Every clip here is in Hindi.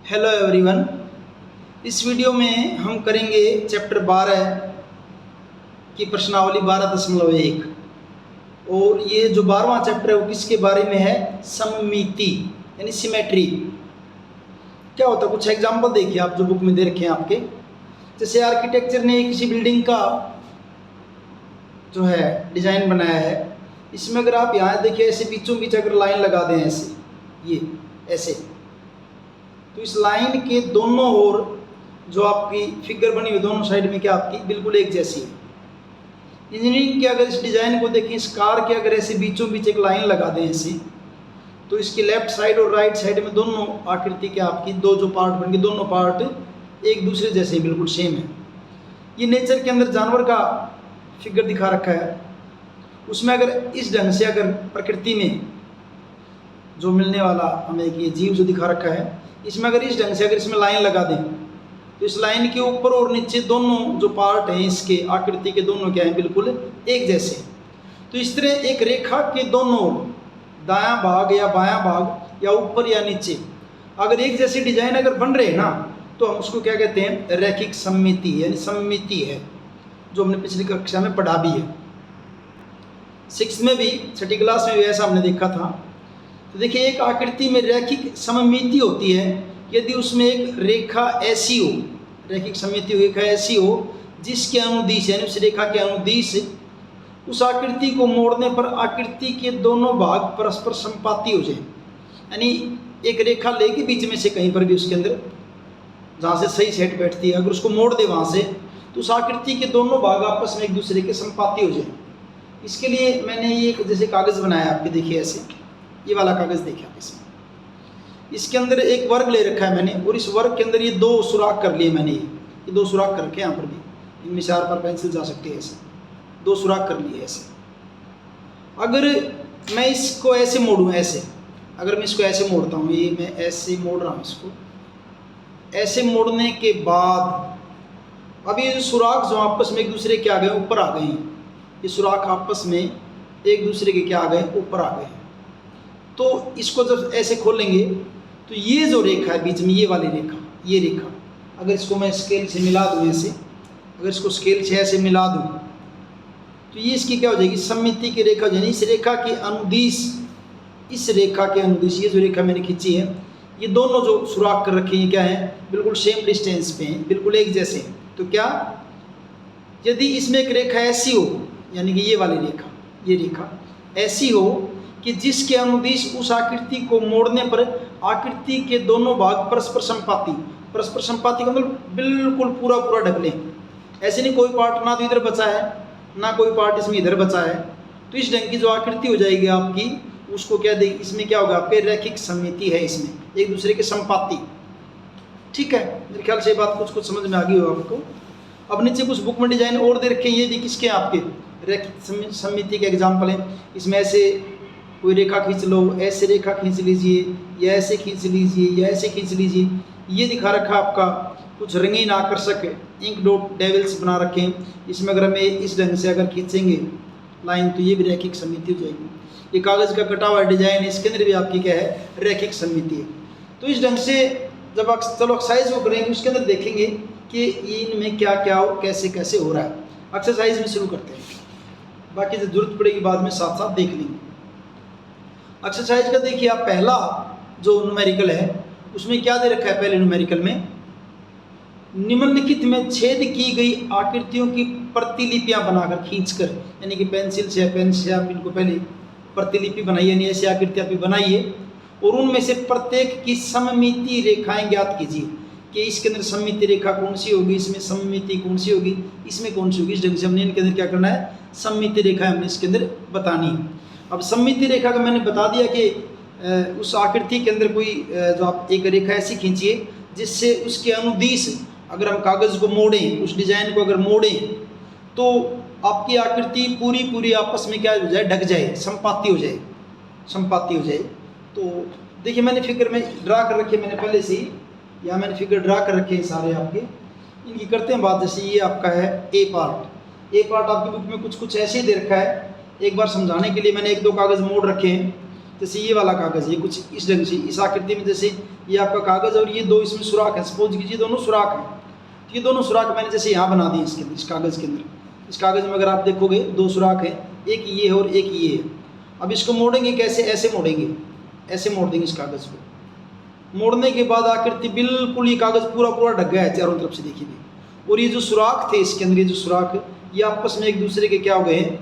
Hello everyone. इस वीडियो में हम करेंगे चैप्टर 12 की प्रश्नावली 12.1 और ये जो 12वां चैप्टर है वो किसके बारे में है? सममिति यानी सिमेट्री। क्या होता है, कुछ एग्जांपल देखिए आप जो बुक में दे रखे हैं आपके। जैसे आर्किटेक्चर ने किसी बिल्डिंग का जो है डिज़ाइन बनाया है, इसमें अगर आप यहाँ देखिए ऐसे बीचों बीच अगर लाइन लगा दें ऐसे, ये ऐसे, तो इस लाइन के दोनों ओर जो आपकी फिगर बनी हुई दोनों साइड में क्या आपकी बिल्कुल एक जैसी है। इंजीनियरिंग के अगर इस डिज़ाइन को देखें, इस कार के अगर ऐसे बीचों बीच एक लाइन लगा दें ऐसे, तो इसके लेफ्ट साइड और राइट साइड में दोनों आकृति के आपकी दो जो पार्ट बन गए, दोनों पार्ट एक दूसरे जैसे बिल्कुल सेम है। ये नेचर के अंदर जानवर का फिगर दिखा रखा है, उसमें अगर इस ढंग से अगर प्रकृति में जो मिलने वाला हमें ये जीव जो दिखा रखा है, इसमें अगर इस ढंग से अगर इसमें लाइन लगा दें तो इस लाइन के ऊपर और नीचे दोनों जो पार्ट हैं इसके आकृति के दोनों क्या हैं बिल्कुल एक जैसे। तो इस तरह एक रेखा के दोनों दायां भाग या बायां भाग या ऊपर या नीचे अगर एक जैसे डिजाइन अगर बन रहे हैं ना, तो हम उसको क्या कहते हैं? रैखिक सममिति यानी सममिति है, जो हमने पिछली कक्षा में पढ़ा भी है। 6th में भी, छठी क्लास में भी ऐसा हमने देखा था। तो देखिए एक आकृति में रैखिक सममिति होती है यदि उसमें एक रेखा ऐसी हो, रैखिक सममिति रेखा ऐसी हो जिसके अनुदिश यानी उस रेखा के अनुदिश उस आकृति को मोड़ने पर आकृति के दोनों भाग परस्पर संपाती हो जाए। यानी एक रेखा लेके बीच में से कहीं पर भी उसके अंदर जहाँ से सही सेट बैठती है, अगर उसको मोड़ दे वहाँ से, तो उस आकृति के दोनों भाग आपस में एक दूसरे के संपाती हो जाए। इसके लिए मैंने ये जैसे कागज़ बनाया आपके, देखिए ऐसे, ये वाला कागज़ देखिए आप, इसमें इसके अंदर एक वर्ग ले रखा है मैंने, और इस वर्ग के अंदर ये दो सुराख कर लिए मैंने, ये दो सुराख कर रखे यहाँ पर भी, इनमें से आर पर पेंसिल जा सकती है, ऐसे दो सुराख कर लिए ऐसे। अगर मैं इसको ऐसे मोड़ूँ, ऐसे अगर मैं इसको ऐसे मोड़ता हूँ, ये मैं ऐसे मोड़ रहा हूँ इसको, ऐसे मोड़ने के बाद अब ये जो सुराख जो आपस में एक दूसरे के आ गए ऊपर आ गए हैं, ये सुराख आपस में एक दूसरे के क्या आ गए ऊपर आ गए हैं। तो इसको जब ऐसे खोलेंगे तो ये जो रेखा है बीच में, ये वाली रेखा, ये रेखा अगर इसको मैं स्केल से मिला दूँ ऐसे, अगर इसको स्केल से ऐसे मिला दूँ तो ये इसकी क्या हो जाएगी? सममिति की रेखा। यानी इस रेखा के अनुदिश, इस रेखा के अनुदिश ये जो रेखा मैंने खींची है, ये दोनों जो सुराख कर रखे हैं क्या है? बिल्कुल सेम डिस्टेंस पे हैं, बिल्कुल एक जैसे हैं। तो क्या यदि इसमें एक रेखा ऐसी हो, यानी कि ये वाली रेखा, ये रेखा ऐसी हो कि जिसके अनुदिश उस आकृति को मोड़ने पर आकृति के दोनों भाग परस्पर संपाती, परस्पर संपाती का मतलब बिल्कुल पूरा पूरा ढक लें, ऐसे नहीं कोई पार्ट ना तो इधर बचा है ना कोई पार्ट इसमें इधर बचा है, तो इस ढंग की जो आकृति हो जाएगी आपकी, उसको क्या देगी? इसमें क्या होगा आपके? रैखिक सममिति है, इसमें एक दूसरे के संपाती। ठीक है, मेरे ख्याल से ये बात कुछ कुछ समझ में आ गई हो आपको। अब नीचे कुछ बुक में डिजाइन और दे रखे हैं, ये भी किसके आपके? रैखिक सममिति के एग्जाम्पल हैं। इसमें ऐसे कोई रेखा खींच लो, ऐसे रेखा खींच लीजिए, या ऐसे खींच लीजिए, या ऐसे खींच लीजिए। ये दिखा रखा आपका कुछ रंगीन आकर्षक इंक डॉट डेविल्स बना रखे हैं, इसमें अगर हमें इस ढंग से अगर खींचेंगे लाइन तो ये भी रैखिक सममिति हो जाएगी। ये कागज़ का कटा हुआ डिजाइन है, इसके अंदर भी आपकी क्या है? रैखिक सममिति है। तो इस ढंग से जब आप चलो एक्सरसाइज को करेंगे उसके अंदर देखेंगे कि इनमें क्या क्या और कैसे कैसे हो रहा है। एक्सरसाइज में शुरू करते हैं, बाकी जो जरूरत पड़ेगी बाद में साथ साथ देख लेंगे। एक्सरसाइज का देखिए आप, पहला जो न्यूमेरिकल है उसमें क्या दे रखा है? पहले न्यूमेरिकल में निम्नलिखित में छेद की गई आकृतियों की प्रतिलिपियां बनाकर खींचकर, यानी कि पेंसिल से या पेन से आप इनको पहले प्रतिलिपि बनाइए, यानी ऐसी आकृतियां भी बनाइए, और उनमें से प्रत्येक की सममिति रेखाएं ज्ञात कीजिए कि इसके अंदर सममिति रेखा कौन सी होगी, इसमें सममिति कौन सी होगी, इसमें कौन सी होगी। इस ढंग से हमने इनके अंदर क्या करना है? सममिति रेखा हमने इसके अंदर बतानी है। अब सममिति रेखा का मैंने बता दिया कि उस आकृति के अंदर कोई जो आप एक रेखा ऐसी खींचिए जिससे उसके अनुदिश अगर हम कागज़ को मोड़ें, उस डिज़ाइन को अगर मोड़ें तो आपकी आकृति पूरी पूरी आपस में क्या हो जाए? ढक जाए, संपाती हो जाए, संपाती हो जाए। तो देखिए मैंने फिगर में ड्रा कर रखे, मैंने पहले से ही यहाँ मैंने फिगर ड्रा कर रखे हैं सारे आपके। इनकी करते हैं बात। जैसे ये आपका है ए पार्ट, ए पार्ट आपकी बुक में कुछ कुछ ऐसे ही दे रखा है। एक बार समझाने के लिए मैंने एक दो कागज़ मोड़ रखे हैं, जैसे ये वाला कागज़, ये कुछ इस ढंग से इस आकृति में, जैसे ये आपका कागज़ और ये दो इसमें सुराख है, सपोज कीजिए दोनों सुराख हैं, तो ये दोनों सुराख मैंने जैसे यहाँ बना दिए इसके अंदर, इस कागज़ के अंदर, इस कागज़ में अगर आप देखोगे दो सुराख है, एक ये है और एक ये है। अब इसको मोड़ेंगे कैसे, ऐसे मोड़ेंगे, ऐसे मोड़ देंगे इस कागज़ को। मोड़ने के बाद आकृति बिल्कुल ये कागज़ पूरा पूरा ढक गया है चारों तरफ से, देखिए। और ये जो सुराख थे इसके अंदर, ये जो सुराख ये आपस में एक दूसरे के क्या हो गए हैं,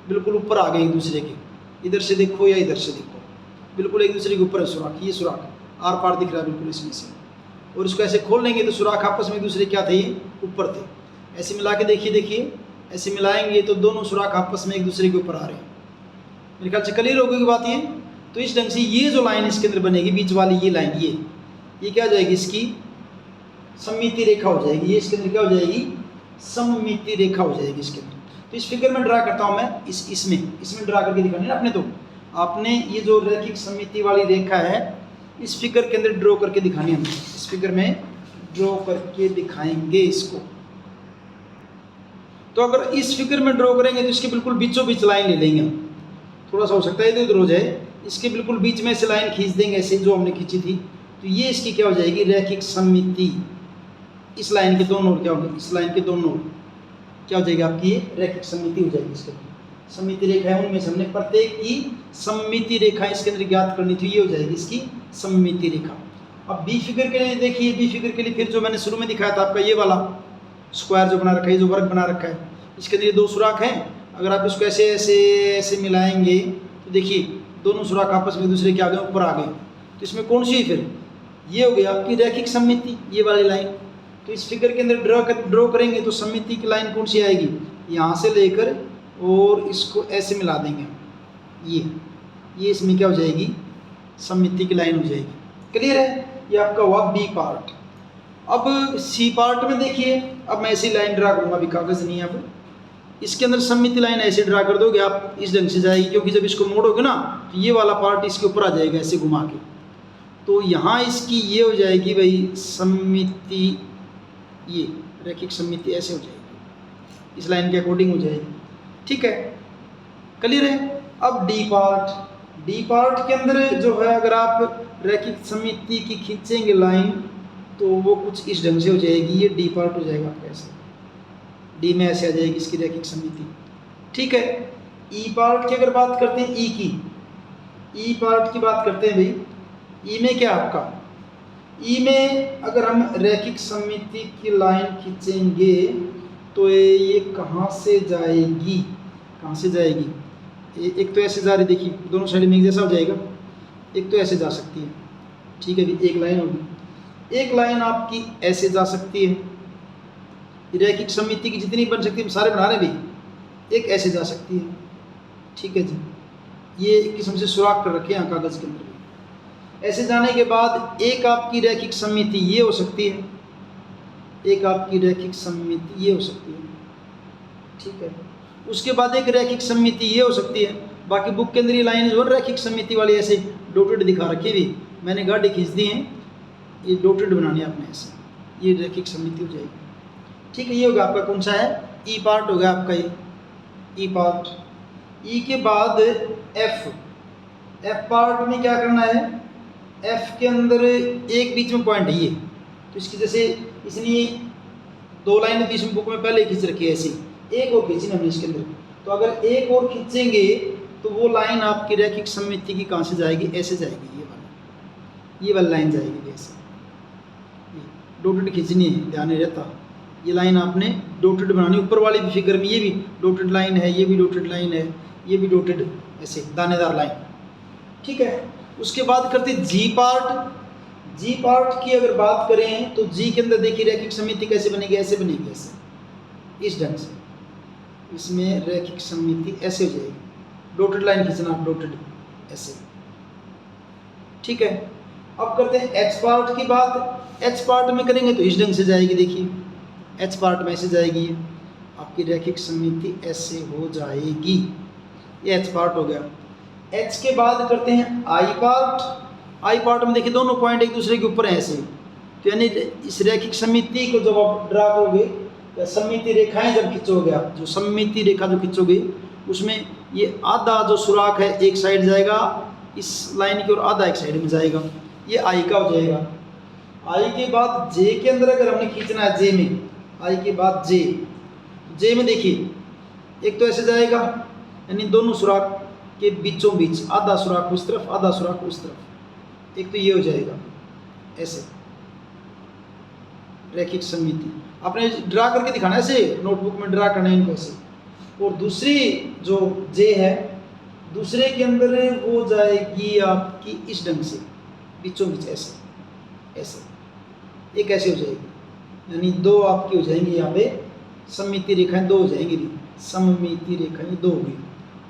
बिल्कुल ऊपर आ गए एक दूसरे के। इधर से देखो या इधर से देखो, बिल्कुल एक दूसरे के ऊपर है सुराख, ये सुराख आर पार दिख रहा है बिल्कुल इसमें से। और इसको ऐसे खोल लेंगे तो सुराख आपस में एक दूसरे क्या थे, ये ऊपर थे। ऐसे मिला के देखिए, देखिए ऐसे मिलाएंगे तो दोनों सुराख आपस में एक दूसरे के ऊपर आ रहे हैं। मेरे ख्याल से क्लियर होगी बात ये। तो इस ढंग से ये जो लाइन इसके अंदर बनेगी, बीच वाली ये लाइन, ये क्या हो जाएगी, इसकी सममिति रेखा हो जाएगी। ये इसके अंदर क्या हो जाएगी, सममिति रेखा हो जाएगी इसके अंदर। तो इस फिगर में ड्रा करता हूँ मैं, इसमें ड्रा करके दिखानी है अपने। तो आपने ये जो रैखिक सममिति वाली रेखा है इस फिगर के अंदर ड्रॉ करके दिखानी है, इस फिगर में ड्रॉ करके दिखाएंगे इसको। तो अगर इस फिगर में ड्रॉ करेंगे तो इसके बिल्कुल बीचों बीच लाइन ले लेंगे हम, थोड़ा सा हो सकता है इधर उधर हो जाए, इसके बिल्कुल बीच में से लाइन खींच देंगे ऐसे जो हमने खींची थी। तो ये इसकी क्या हो जाएगी, रैखिक सममिति। इस लाइन के दोनों ओर क्या होगी, इस लाइन के दोनों ओर क्या हो जाएगी आपकी, ये रैखिक सममिति हो जाएगी। इसके सममिति रेखा है, उनमें से हमने प्रत्येक की सममिति रेखा इसके अंदर ज्ञात करनी थी, ये हो जाएगी इसकी सममिति रेखा। अब बी फिगर के लिए देखिए, बी फिगर के लिए फिर जो मैंने शुरू में दिखाया था आपका ये वाला स्क्वायर जो बना रखा है, जो वर्ग बना रखा है, इसके अंदर ये दो सुराख हैं। अगर आप इसको ऐसे ऐसे ऐसे मिलाएंगे तो देखिए दोनों सुराख आपस में दूसरे के आगे ऊपर आ गए। तो इसमें कौन सी, फिर ये हो गया आपकी रैखिक सममिति, ये वाली लाइन। तो इस फिगर के अंदर ड्रॉ करेंगे तो सममिति की लाइन कौन सी आएगी, यहाँ से लेकर और इसको ऐसे मिला देंगे, ये इसमें क्या हो जाएगी, सममिति की लाइन हो जाएगी। क्लियर है, ये आपका हुआ बी पार्ट। अब सी पार्ट में देखिए, अब मैं ऐसी लाइन ड्रा करूँगा, अभी कागज़ नहीं है। अब इसके अंदर सममिति लाइन ऐसे ड्रा कर दोगे आप, इस ढंग से जाएगी, क्योंकि जब इसको मोड़ोगे ना तो ये वाला पार्ट इसके ऊपर आ जाएगा ऐसे घुमा के। तो यहाँ इसकी ये हो जाएगी भाई सममिति, ये रैखिक सममिति ऐसे हो जाएगी, इस लाइन के अकॉर्डिंग हो जाएगी। ठीक है, क्लियर है। अब डी पार्ट के अंदर जो है, अगर आप रैखिक सममिति की खींचेंगे लाइन तो वो कुछ इस ढंग से हो जाएगी, ये डी पार्ट हो जाएगा आपका ऐसे, डी में ऐसे आ जाएगी इसकी रैखिक सममिति। ठीक है, ई पार्ट की अगर बात करते हैं, ई पार्ट की बात करते हैं भाई, ई में क्या आपका, ई में अगर हम रैखिक सममिति की लाइन खींचेंगे तो ये कहाँ से जाएगी, कहाँ से जाएगी, एक तो ऐसे जा रही, देखिए दोनों साइड में एक जैसा हो जाएगा, एक तो ऐसे जा सकती है। ठीक है, एक लाइन होगी, एक लाइन आपकी ऐसे जा सकती है, रैखिक सममिति की जितनी बन सकती है सारे बना रहे भी, एक ऐसे जा सकती है। ठीक है जी, ये एक किस्म से सुराख कर रखे हैं कागज़ के अंदर। ऐसे जाने के बाद एक आपकी रैखिक सममिति ये हो सकती है, एक आपकी रैखिक सममिति ये हो सकती है। ठीक है, उसके बाद एक रैखिक सममिति ये हो सकती है। बाकी बुक के अंदर ये लाइन जो रैखिक सममिति वाली ऐसे डॉटेड दिखा रखी हुई, मैंने गाड़ी खींच दी है, ये डॉटेड बनानी है आपने ऐसे, ये रैखिक सममिति हो जाएगी। ठीक है, ये होगा आपका कौन सा है, ई पार्ट हो गया आपका, ये ई पार्ट। ई के बाद एफ पार्ट में क्या करना है, एफ के अंदर एक बीच में पॉइंट है ये, तो इसकी जैसे इसने दो लाइनें थी इसमें बुक में पहले खींच रखी है, ऐसी एक और खींची हमने इसके अंदर। तो अगर एक और खींचेंगे तो वो लाइन आपकी रैखिक सममिति की कहाँ से जाएगी, ऐसे जाएगी, ये वाली लाइन जाएगी ऐसे, डॉटेड खींचनी है, ध्यान नहीं रहता। ये लाइन आपने डॉटेड बनानी, ऊपर वाली भी फिगर में ये भी डॉटेड लाइन है, ये भी डॉटेड लाइन है, ये भी डॉटेड ऐसे दानेदार लाइन। ठीक है, उसके बाद करते जी पार्ट। जी पार्ट की अगर बात करें तो जी के अंदर देखिए रैखिक सममिति कैसे बनेगी, ऐसे बनेगी, ऐसे इस ढंग से, इसमें रैखिक सममिति ऐसे हो जाएगी, डॉटेड लाइन खींचना, डॉटेड ऐसे। ठीक है, अब करते हैं एच पार्ट की बात। एच पार्ट में करेंगे तो इस ढंग से जाएगी, देखिए एच पार्ट में ऐसे जाएगी, आपकी रैखिक सममिति ऐसे हो जाएगी, ये एच पार्ट हो गया। एच के बाद करते हैं आई पार्ट। आई पार्ट में देखिए दोनों पॉइंट एक दूसरे के ऊपर हैं ऐसे, तो यानी इस रैखिक सममिति को जब आप ड्रा करोगे या सममिति रेखाएं जब खींचोगे आप, जो सममिति रेखा जो खींचोगे उसमें ये आधा जो सुराख है एक साइड जाएगा इस लाइन की ओर आधा एक साइड में जाएगा, ये आई का हो जाएगा। आई के बाद जे के अंदर अगर हमने खींचना है जे में, आई के बाद जे, जे में देखिए एक तो ऐसे जाएगा, यानी दोनों सुराख के बीचों बीच आधा सुराख उस तरफ आधा सुराख उस तरफ, एक तो ये हो जाएगा ऐसे रैखिक सममिति। आपने ड्रा करके दिखाना है ऐसे, नोटबुक में ड्रा करना है इनको ऐसे। और दूसरी जो जे है, दूसरे के अंदर वो जाएगी आपकी इस ढंग से बीचों बीच ऐसे ऐसे, एक ऐसे हो जाएगी, यानी दो आपकी हो जाएंगी यहाँ पे सममिति रेखाएं, दो हो जाएंगी, सममिति रेखाएं दो होगी।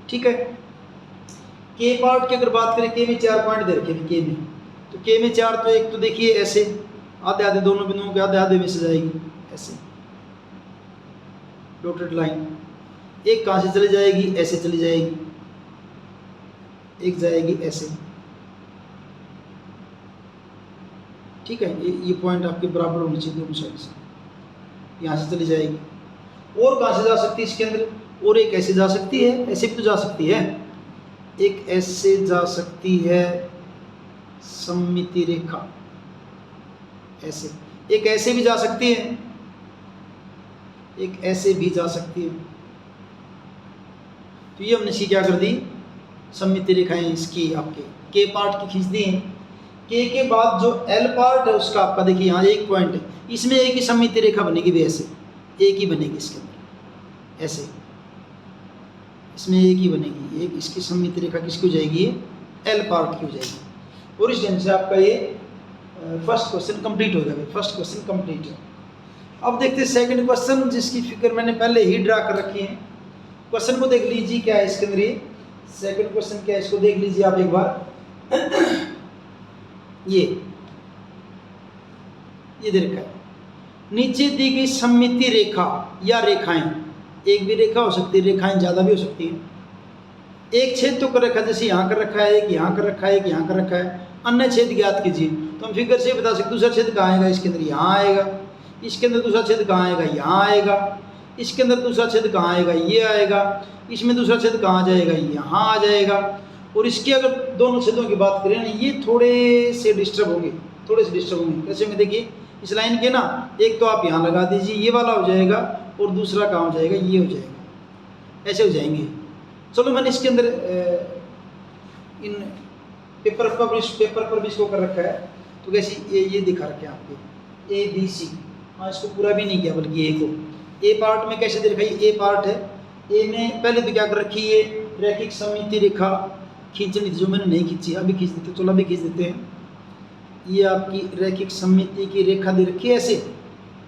ठीक है। के पार्ट की अगर बात करें, के में 4 पॉइंट दे रखे, के में तो के में 4, तो एक तो देखिए ऐसे आधे आधे दोनों बिंदुओं के आधे आधे में से जाएगी ऐसे डॉटेड लाइन। एक कहाँ से चली जाएगी, ऐसे चली जाएगी, एक जाएगी ऐसे। ठीक है, ये पॉइंट आपके बराबर होने चाहिए दोनों साइड से, यहाँ से चली जाएगी। और कहाँ से जा सकती है इसके अंदर, और एक ऐसे जा सकती है, ऐसे भी तो जा सकती है, एक ऐसे जा सकती है सममिति रेखा ऐसे, एक ऐसे भी जा सकती है, एक ऐसे भी जा सकती है। तो ये हमने सी क्या कर दी, सममिति रेखाएं इसकी आपके के पार्ट की खींच दी हैं। के के बाद जो एल पार्ट है उसका आपका देखिए यहाँ एक पॉइंट है, इसमें एक ही सममिति रेखा बनेगी भी ऐसे, एक ही बनेगी इसके अंदर ऐसे, इसमें एक ही बनेगी, एक इसकी सममिति रेखा किसकी हो जाएगी, एल पार्ट की हो जाएगी। और इस ढंग से आपका ये फर्स्ट क्वेश्चन कंप्लीट हो गया। फर्स्ट क्वेश्चन कंप्लीट है। अब देखते हैं सेकंड क्वेश्चन, जिसकी फिगर मैंने पहले ही ड्रा कर रखी है। क्वेश्चन को देख लीजिए क्या है इसके अंदर, ये सेकंड क्वेश्चन क्या है इसको देख लीजिए आप एक बार। ये दे रखा है, नीचे दी गई सममिति रेखा या रेखाएं, एक भी रेखा हो सकती है, रेखाएं ज़्यादा भी हो सकती हैं। एक छेद तो कर रखा है, जैसे यहाँ कर रखा है, एक यहाँ कर रखा है, एक यहाँ कर रखा है, अन्य छेद ज्ञात कीजिए। तो हम फिगर से बता सकते दूसरा छेद कहाँ आएगा, इसके अंदर यहाँ आएगा, इसके अंदर दूसरा छेद कहाँ आएगा, यहाँ आएगा, इसके अंदर दूसरा छेद कहाँ आएगा, ये आएगा, इसमें दूसरा छेद कहाँ जाएगा, यहाँ आ जाएगा। और इसके अगर दोनों छेदों की बात करें ना, ये थोड़े से डिस्टर्ब होंगे, कैसे होंगे देखिए, इस लाइन के ना एक तो आप यहाँ लगा दीजिए, ये वाला हो जाएगा, और दूसरा कहाँ हो जाएगा, ये हो जाएगा, ऐसे हो जाएंगे। चलो मैंने इसके अंदर इन पेपर पर भी इसको कर रखा है, तो कैसे ये दिखा रखे हैं आपके ए बी सी। हाँ, इसको पूरा भी नहीं किया, बल्कि ए को ए पार्ट में कैसे दे रखा है, ए पार्ट है, ए में पहले तो क्या कर रखी है, रैखिक सममिति रेखा खींचनी थी जो मैंने नहीं खींची, अभी खींच देते, चलो अभी खींच देते हैं। ये आपकी रैखिक सममिति की रेखा दे रखी है ऐसे,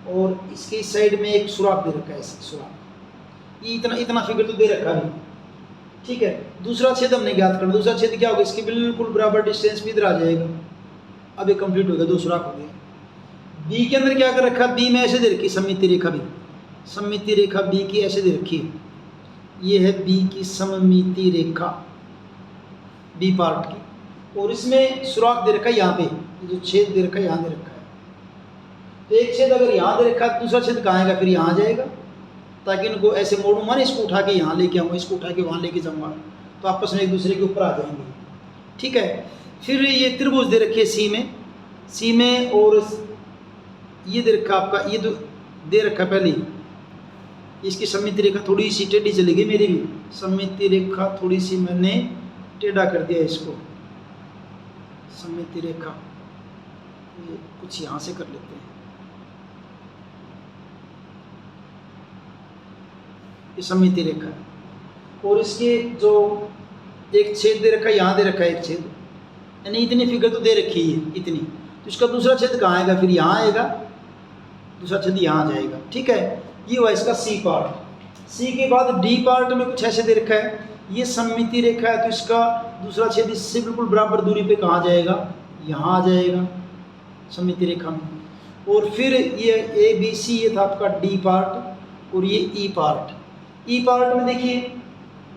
और इसके साइड में एक सुराख दे रखा है ऐसे सुराख, ये इतना फिगर तो दे रखा है। ठीक है, दूसरा छेद हमने ज्ञात करना, दूसरा छेद क्या होगा, इसके बिल्कुल बराबर डिस्टेंस पे इधर आ जाएगा। अब ये कंप्लीट हो गया, दो सुराख हो गए। बी के अंदर क्या कर रखा, बी में ऐसे दे रखी सममिति रेखा, भी सममिति रेखा बी की ऐसे दे रखी है, ये है बी की सममिति रेखा बी पार्ट की, और इसमें सुराख दे रखा है यहाँ पे, जो छेद दे रखा है यहाँ दे रखा है। तो एक छेद अगर यहाँ दे रखा है, दूसरा छेद कहाँ आएगा, फिर यहाँ आ जाएगा, ताकि इनको ऐसे मोड़ूंगा ना, इसको उठा के यहाँ लेके आऊँगा, इसको उठा के वहाँ लेके जाऊँगा, तो आपस में एक दूसरे के ऊपर आ जाएंगे। ठीक है, फिर ये त्रिभुज दे रखी है सी में, और ये दे रखा आपका, ये तो दे रखा पहले, इसकी सममिति रेखा थोड़ी सी टेढ़ी चली गई, मेरी भी सममिति रेखा थोड़ी सी मैंने टेढ़ा कर दिया इसको, सममिति रेखा ये कुछ यहाँ से कर लेते हैं, ये सममिति रेखा है, और इसके जो एक छेद दे रखा है, यहाँ दे रखा है एक छेद, यानी इतनी फिगर तो दे रखी है इतनी, तो इसका दूसरा छेद कहाँ आएगा, फिर यहाँ आएगा, दूसरा छेद यहाँ आ जाएगा। ठीक है, ये हुआ इसका सी पार्ट। सी के बाद डी पार्ट में कुछ ऐसे दे रखा है, ये सममिति रेखा है, तो इसका दूसरा छेद इससे बिल्कुल बराबर दूरी पे कहाँ जाएगा, यहाँ आ जाएगा सममिति रेखा में। और फिर ये ए बी सी, ये था आपका डी पार्ट, और ये ई पार्ट। ई पार्ट में देखिए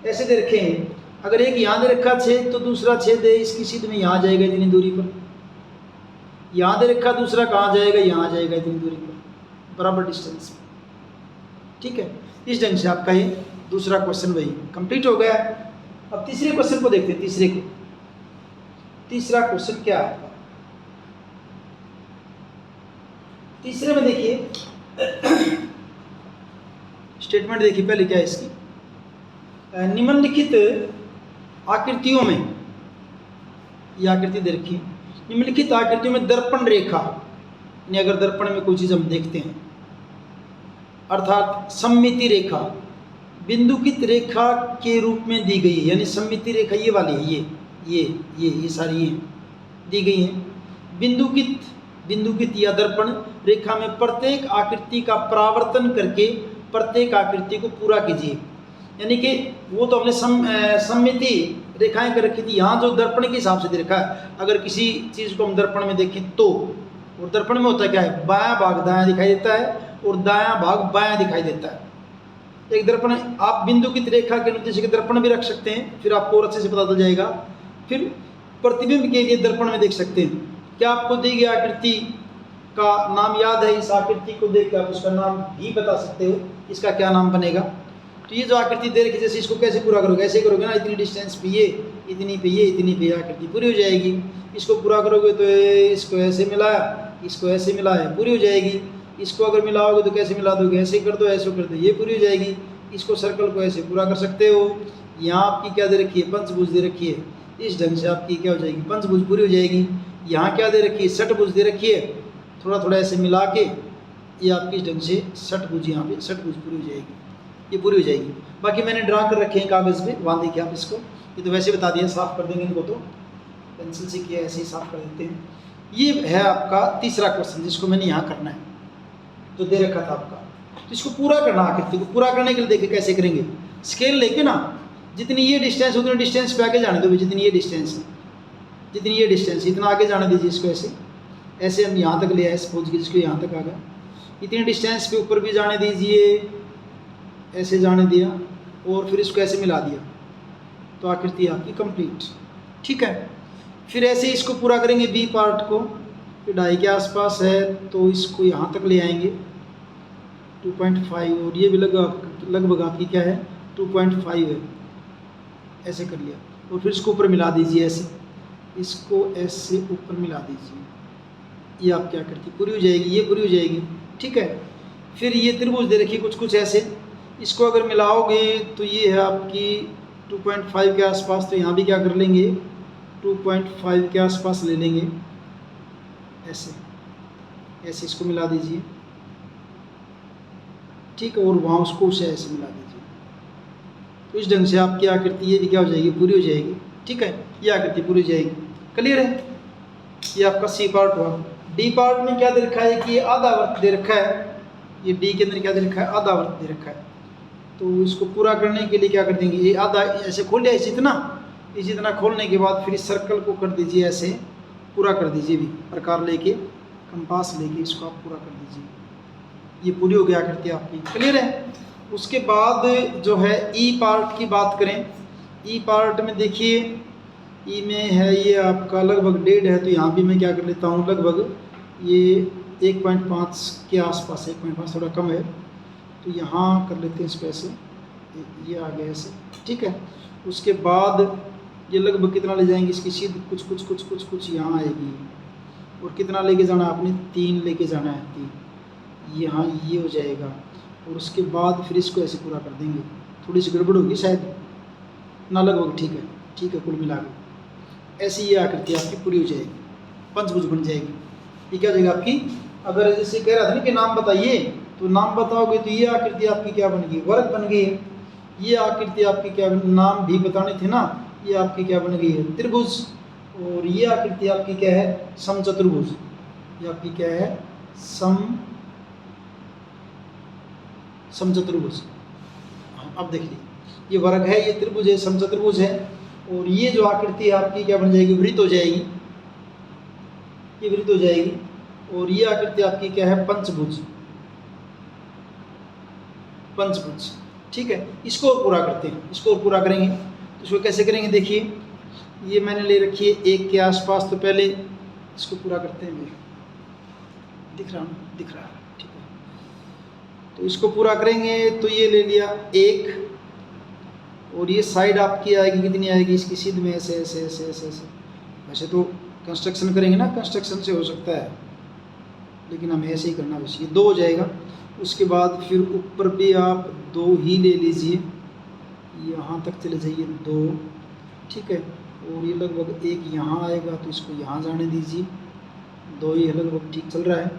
ऐसे दे रखे हैं, अगर एक यहाँ दे रखा छेद, तो दूसरा छेद है इसकी सीध में यहाँ जाएगा इतनी दूरी पर, यहाँ दे रखा दूसरा कहाँ जाएगा, यहाँ जाएगा इतनी दूरी पर, बराबर डिस्टेंस में। ठीक है, इस ढंग से आपका ये दूसरा क्वेश्चन वही कंप्लीट हो गया। अब तीसरे क्वेश्चन को देखते हैं। तीसरे को तीसरा क्वेश्चन क्या है आपका? तीसरे में देखिए स्टेटमेंट देखिए पहले क्या है इसकी, निम्नलिखित आकृतियों में, ये आकृति दे रखी है, निम्नलिखित आकृतियों में दर्पण रेखा, यानी अगर दर्पण में कोई चीज़ हम देखते हैं अर्थात सममिति रेखा बिंदुकित रेखा के रूप में दी गई है, यानी सममिति रेखा ये वाली है, ये सारी ये दी गई है। बिंदुकित या दर्पण रेखा में प्रत्येक आकृति का परावर्तन करके प्रत्येक आकृति को पूरा कीजिए, यानी कि वो तो हमने सममिति रेखाएं कर रखी थी, यहाँ जो दर्पण के हिसाब से दे रखा है। अगर किसी चीज़ को हम दर्पण में देखें तो, और दर्पण में होता क्या है, बायां भाग दायां दिखाई देता है और दायां भाग बायां दिखाई देता है। एक दर्पण आप बिंदुकित रेखा के नीचे के दर्पण भी रख सकते हैं, फिर आपको और अच्छे से पता चल जाएगा। फिर प्रतिबिंब के लिए दर्पण में देख सकते हैं। क्या आपको दी गई आकृति का नाम याद है? इस आकृति को देख कर आप उसका नाम भी बता सकते हो, इसका क्या नाम बनेगा। तो ये जो आकृति दे रखी, जैसे इसको कैसे पूरा करोगे, ऐसे करोगे ना, इतनी डिस्टेंस पे ये, इतनी पे ये, इतनी पे आकृति पूरी हो जाएगी। इसको पूरा करोगे तो इसको ऐसे मिलाया, इसको ऐसे मिलाया, पूरी हो जाएगी। इसको अगर मिलाओगे तो कैसे मिला दोगे, ऐसे कर दो, ऐसे कर दो, ये पूरी हो जाएगी। इसको सर्कल को ऐसे पूरा कर सकते हो। यहाँ आपकी क्या दे रखी है, पंचभुज दे रखी है, इस ढंग से आपकी क्या हो जाएगी, पंचभुज पूरी हो जाएगी। यहाँ क्या दे रखी है, षटभुज दे रखी है, थोड़ा थोड़ा ऐसे मिला के ये आपकी इस ढंग से षटभुज, यहाँ पे षटभुज पूरी हो जाएगी, ये पूरी हो जाएगी। बाकी मैंने ड्रा कर रखे हैं कागज़ पे, वहाँ देखिए आप इसको, ये तो वैसे बता दिया, साफ़ कर देंगे इनको, तो पेंसिल से किया ऐसे ही साफ़ कर देते हैं। ये है आपका तीसरा क्वेश्चन जिसको मैंने यहाँ करना है, जो दे रखा था आपका। तो इसको पूरा करना, आकृति को पूरा करने के लिए देखिए कैसे करेंगे। स्केल लेके ना, जितनी ये डिस्टेंस उतनी डिस्टेंस पे आगे जाने दो, जितनी ये डिस्टेंस है, जितनी ये डिस्टेंस, इतना आगे जाने दीजिए इसको। ऐसे ऐसे हम यहाँ तक ले आए, सपोज कि जिसको यहाँ तक आ गया, इतनी डिस्टेंस पे ऊपर भी जाने दीजिए, ऐसे जाने दिया, और फिर इसको ऐसे मिला दिया, तो आकृति आपकी कंप्लीट। ठीक है, फिर ऐसे इसको पूरा करेंगे बी पार्ट को, फिर 2.5 के आसपास है तो इसको यहाँ तक ले आएंगे 2.5, और ये भी लगभग आपकी क्या है 2.5 है, ऐसे कर लिया। और फिर इसको ऊपर मिला दीजिए, ऐसे इसको ऐसे ऊपर मिला दीजिए, ये आपकी आकृति पूरी हो जाएगी, ये पूरी हो जाएगी। ठीक है, फिर ये त्रिभुज दे रखिए कुछ ऐसे, इसको अगर मिलाओगे तो ये है आपकी 2.5 के आसपास, तो यहाँ भी क्या कर लेंगे 2.5 के आसपास ले लेंगे, ऐसे ऐसे इसको मिला दीजिए। ठीक है, और वहाँ उसको उसे ऐसे मिला दीजिए, तो इस ढंग से आपकी आकृति ये भी क्या हो जाएगी, पूरी हो जाएगी। ठीक है, ये आकृति पूरी हो जाएगी। क्लियर है, ये आपका सी पार्ट हुआ। डी पार्ट में क्या दे रखा है कि ये आधा वर्त दे रखा है, ये डी के अंदर क्या दे रखा है, आधा वर्त दे रखा है। तो इसको पूरा करने के लिए क्या कर देंगे, ये आधा ऐसे खोल लिया, इसी इतना खोलने के बाद फिर इस सर्कल को कर दीजिए, ऐसे पूरा कर दीजिए, भी प्रकार लेके कंपास लेके इसको आप पूरा कर दीजिए, ये पूरी हो गया आकृति आपकी। क्लियर है। उसके बाद जो है ई पार्ट की बात करें, ई पार्ट में देखिए, ई में है ये आपका लगभग 1.5 है, तो यहाँ भी मैं क्या कर लेता हूँ, लगभग ये 1.5 के आसपास है, 1.5 थोड़ा कम है, तो यहाँ कर लेते हैं इसको ऐसे, ये आ गया ऐसे। ठीक है, उसके बाद ये लगभग कितना ले जाएंगे, इसकी सीध कुछ यहाँ आएगी, और कितना लेके जाना है आपने, 3 लेके जाना है, 3 यहाँ ये हो जाएगा। और उसके बाद फिर इसको ऐसे पूरा कर देंगे, थोड़ी सी गड़बड़ होगी शायद ना, लगभग ठीक है कुल मिला के ऐसी ये आकृति आपकी पूरी हो जाएगी, पंचभुज बन जाएगी। ये क्या हो जाएगा आपकी, अगर जैसे कह रहा था ना कि नाम बताइए, तो नाम बताओगे तो ये आकृति आपकी क्या बन गई, वर्ग बन गई है। ये आकृति आपकी क्या नाम भी बताने थे ना, ये आपकी क्या बन गई है, त्रिभुज। और ये आकृति आपकी क्या है, समचतुर्भुज। ये आपकी क्या है, समचतुर्भुज। अब देख लीजिए, ये वर्ग है, ये त्रिभुज है, समचतुर्भुज है। और ये जो आकृति है आपकी क्या बन जाएगी, वृत्त हो जाएगी, ये वृत्त हो जाएगी। और ये आकृति आपकी क्या है, पंचभुज। ठीक है, इसको पूरा करते हैं, इसको पूरा करेंगे। तो इसको कैसे करेंगे, देखिए ये मैंने ले रखी है 1 के आसपास, तो पहले इसको पूरा करते हैं। दिख रहा है, ठीक है। तो इसको पूरा करेंगे, तो ये ले लिया 1, और ये साइड आपकी आएगी, कितनी आएगी इसकी सीध में, ऐसे ऐसे ऐसे ऐसे ऐसे वैसे तो कंस्ट्रक्शन करेंगे ना, कंस्ट्रक्शन से हो सकता है, लेकिन हमें ऐसे ही करना, बस ये 2 हो जाएगा। उसके बाद फिर ऊपर भी आप 2 ही ले लीजिए, यहाँ तक चले जाइए 2, ठीक है। और ये लगभग 1 यहाँ आएगा तो इसको यहाँ जाने दीजिए, 2 ही लगभग ठीक चल रहा है।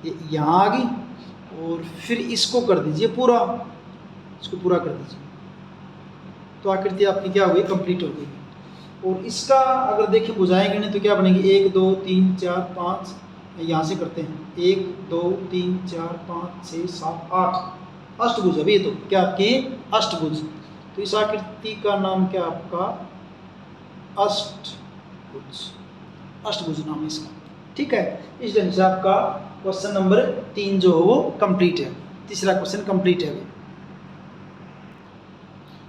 ये यहाँ आ गई और फिर इसको कर दीजिए पूरा, इसको पूरा कर दीजिए, तो आकृति आपकी क्या हो गई, कंप्लीट हो गई। और इसका अगर देखिए बुझाएंगे नहीं तो क्या बनेगी, 1 2 3 4 5, यहाँ से करते हैं, 1 2 3 4 5 6 7 8 अष्टभुज। अभी तो क्या आपकी अष्टभुज, तो इस आकृति का नाम क्या आपका अष्टभुज, अष्टभुज नाम है इसका, ठीक है। इस ढंग से आपका क्वेश्चन नंबर 3 जो है वो कंप्लीट है, तीसरा क्वेश्चन कंप्लीट है।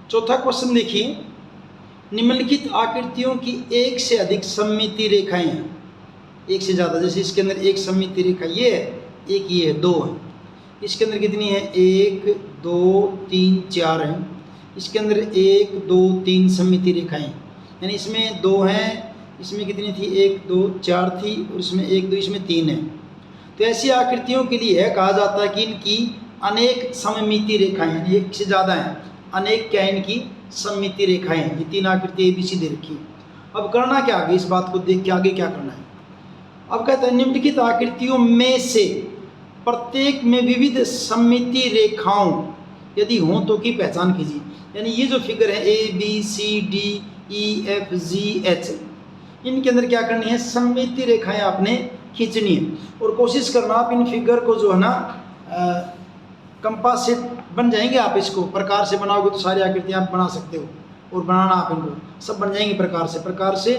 चौथा क्वेश्चन देखिए, निम्नलिखित आकृतियों की एक से अधिक सममिति रेखाएं हैं, एक से ज़्यादा, जैसे इसके अंदर एक सममिति रेखा ये है, एक ये है, 2 है। इसके अंदर कितनी है, 1 2 3 4 है। इसके अंदर 1 2 3 सममिति रेखाएं, यानी इसमें 2 हैं, इसमें कितनी थी, 1 2 4 थी, और इसमें 1 2 इसमें 3 है। तो ऐसी आकृतियों के लिए कहा जाता है कि इनकी अनेक सममिति रेखाएं, यानी एक से ज़्यादा हैं, अनेक क्या इनकी सममिति रेखाएं, ये 3 आकृति ABC दे रखी। अब करना क्या आगे, इस बात को देख के आगे क्या करना है। अब कहता है निम्नलिखित आकृतियों में से प्रत्येक में विविध सममिति रेखाओं यदि हों तो की पहचान कीजिए। यानी ये जो फिगर है ABCDEFGH, इनके अंदर क्या करनी है, सममिति रेखाएं आपने खींचनी है। और कोशिश करना आप इन फिगर को जो है ना कंपास से बन जाएंगे, आप इसको प्रकार से बनाओगे तो सारी आकृतियाँ आप बना सकते हो, और बनाना आप इनको सब बन जाएंगे प्रकार से,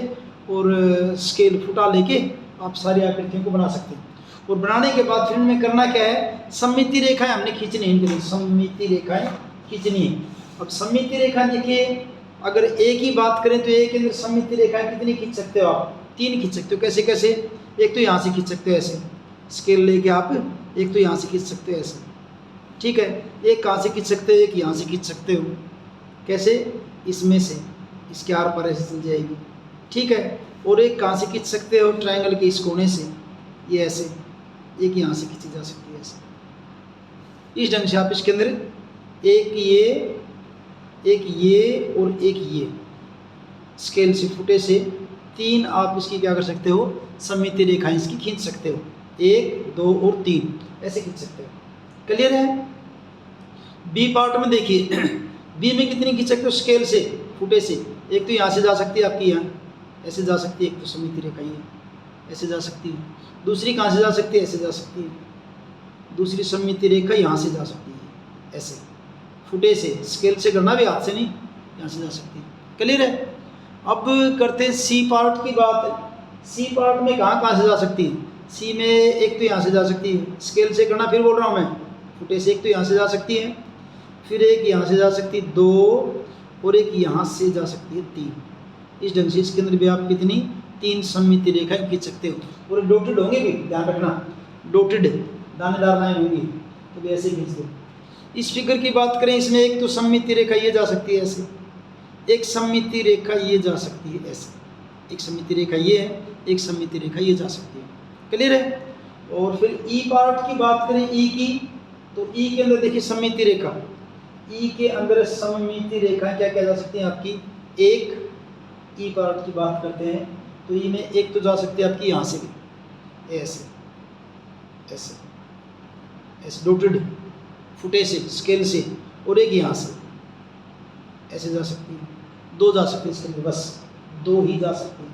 और स्केल फुटा लेके आप सारी आकृतियों को बना सकते हैं। और बनाने के बाद फिर इनमें करना क्या है, सममिति रेखाएं हमने खींचनी है, इनके लिए सममिति रेखाएं खींचनी है। अब सममिति रेखा देखिए, अगर एक ही बात करें तो एक के अंदर सममिति रेखाएं कितनी खींच सकते हो आप, 3 खींच सकते हो। कैसे कैसे, एक तो यहाँ से खींच सकते हो ऐसे, स्केल लेके आप एक तो यहाँ से खींच सकते हो ऐसे, ठीक है। एक कहाँ से खींच सकते हो, एक यहाँ से खींच सकते हो, कैसे, इसमें से, इसके आर पार ऐसे चल जाएगी, ठीक है। और एक कहाँ से खींच सकते हो, ट्रायंगल के इस कोने से, ये ऐसे, एक यहाँ से खींची जा सकती है ऐसे। इस ढंग से आप इसके अंदर एक ये और एक ये स्केल से फुटे से 3 आप इसकी क्या कर सकते हो, सममिति रेखाएं इसकी खींच सकते हो, 1 2 और 3 ऐसे खींच सकते हो। क्लियर है। बी पार्ट में देखिए, बी में कितनी खींच सकते हो, स्केल से फुटे से, एक तो यहाँ से जा सकती है आपकी, यहाँ ऐसे जा सकती है, एक तो सममिति रेखा ये ऐसे जा सकती है, दूसरी कहाँ से जा सकती है, ऐसे जा सकती है, दूसरी सममिति रेखा यहाँ से जा सकती है ऐसे फुटे से, स्केल से करना भी, हाथ से नहीं, यहाँ से जा सकती है। क्लियर है। अब करते हैं सी पार्ट की बात। सी पार्ट में कहाँ से जा सकती है, सी में एक तो यहाँ से जा सकती है, स्केल से करना, फिर बोल रहा हूँ मैं, फुटे से एक तो यहाँ से जा सकती है, फिर एक यहाँ से जा सकती है 2, और एक यहाँ से जा सकती है 3। इस ढंग से इसके अंदर भी आप कितनी 3 सममिति रेखाएं खींच सकते हो, और डॉटेड होंगे भी, ध्यान रखना, डॉटेड दानेदार लाइन होंगी, तो भी ऐसे खींच दो। इस फिगर की बात करें, इसमें एक तो सममिति रेखा ये जा सकती है ऐसे, एक सममिति रेखा ये जा सकती है ऐसे, एक सममिति रेखा ये है, एक सममिति रेखा ये जा सकती है। क्लियर है। और फिर ई पार्ट की बात करें, ई की, तो ई के अंदर देखिए सममिति रेखा, ई के अंदर सममिति रेखा क्या क्या जा सकती है आपकी, एक ई पार्ट की बात करते हैं तो ई में एक तो जा सकती है आपकी यहाँ से भी ऐसे ऐसे ऐसे डॉटेड फुटे से, स्केल से, और एक यहाँ से ऐसे जा सकती है, 2 जा सकती है इसके अंदर, बस 2 ही जा सकती है,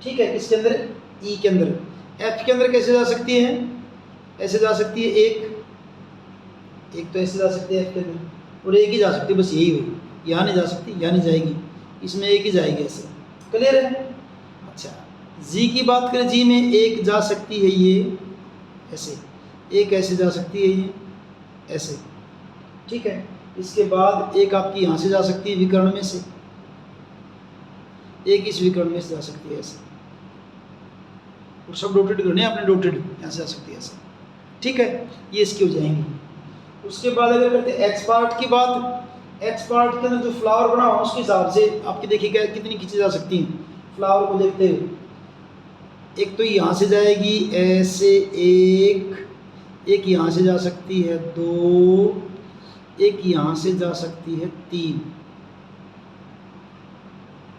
ठीक है। किसके अंदर, ई के अंदर। एफ के अंदर कैसे जा सकती है, ऐसे जा सकती है, एक तो ऐसे जा सकती है एफ के अंदर, और एक ही जा सकती है, बस यही हुई, यहाँ नहीं जा सकती, यहाँ नहीं जाएगी, इसमें एक ही जाएगी ऐसे। क्लियर है। अच्छा, जी की बात करें, जी में एक जा सकती है ये ऐसे, एक ऐसे जा सकती है ये ऐसे, ठीक है। इसके बाद एक आपकी यहाँ से जा सकती है विकर्ण में से, एक इस विकर्ण में से जा सकती है ऐसे, और सब डॉटेड करने आपने, डॉटेड यहाँ से जा सकती है ऐसे, ठीक है। ये इसकी हो जाएंगी। उसके बाद अगर करते हैं एच पार्ट की बात, एच पार्ट के अंदर जो फ्लावर बना हो उसके हिसाब से आपकी देखिए क्या कितनी खींची जा सकती है, फ्लावर को देखते हुए, एक तो यहाँ से जाएगी ऐसे, एक यहाँ से जा सकती है 2, एक यहाँ से जा सकती है 3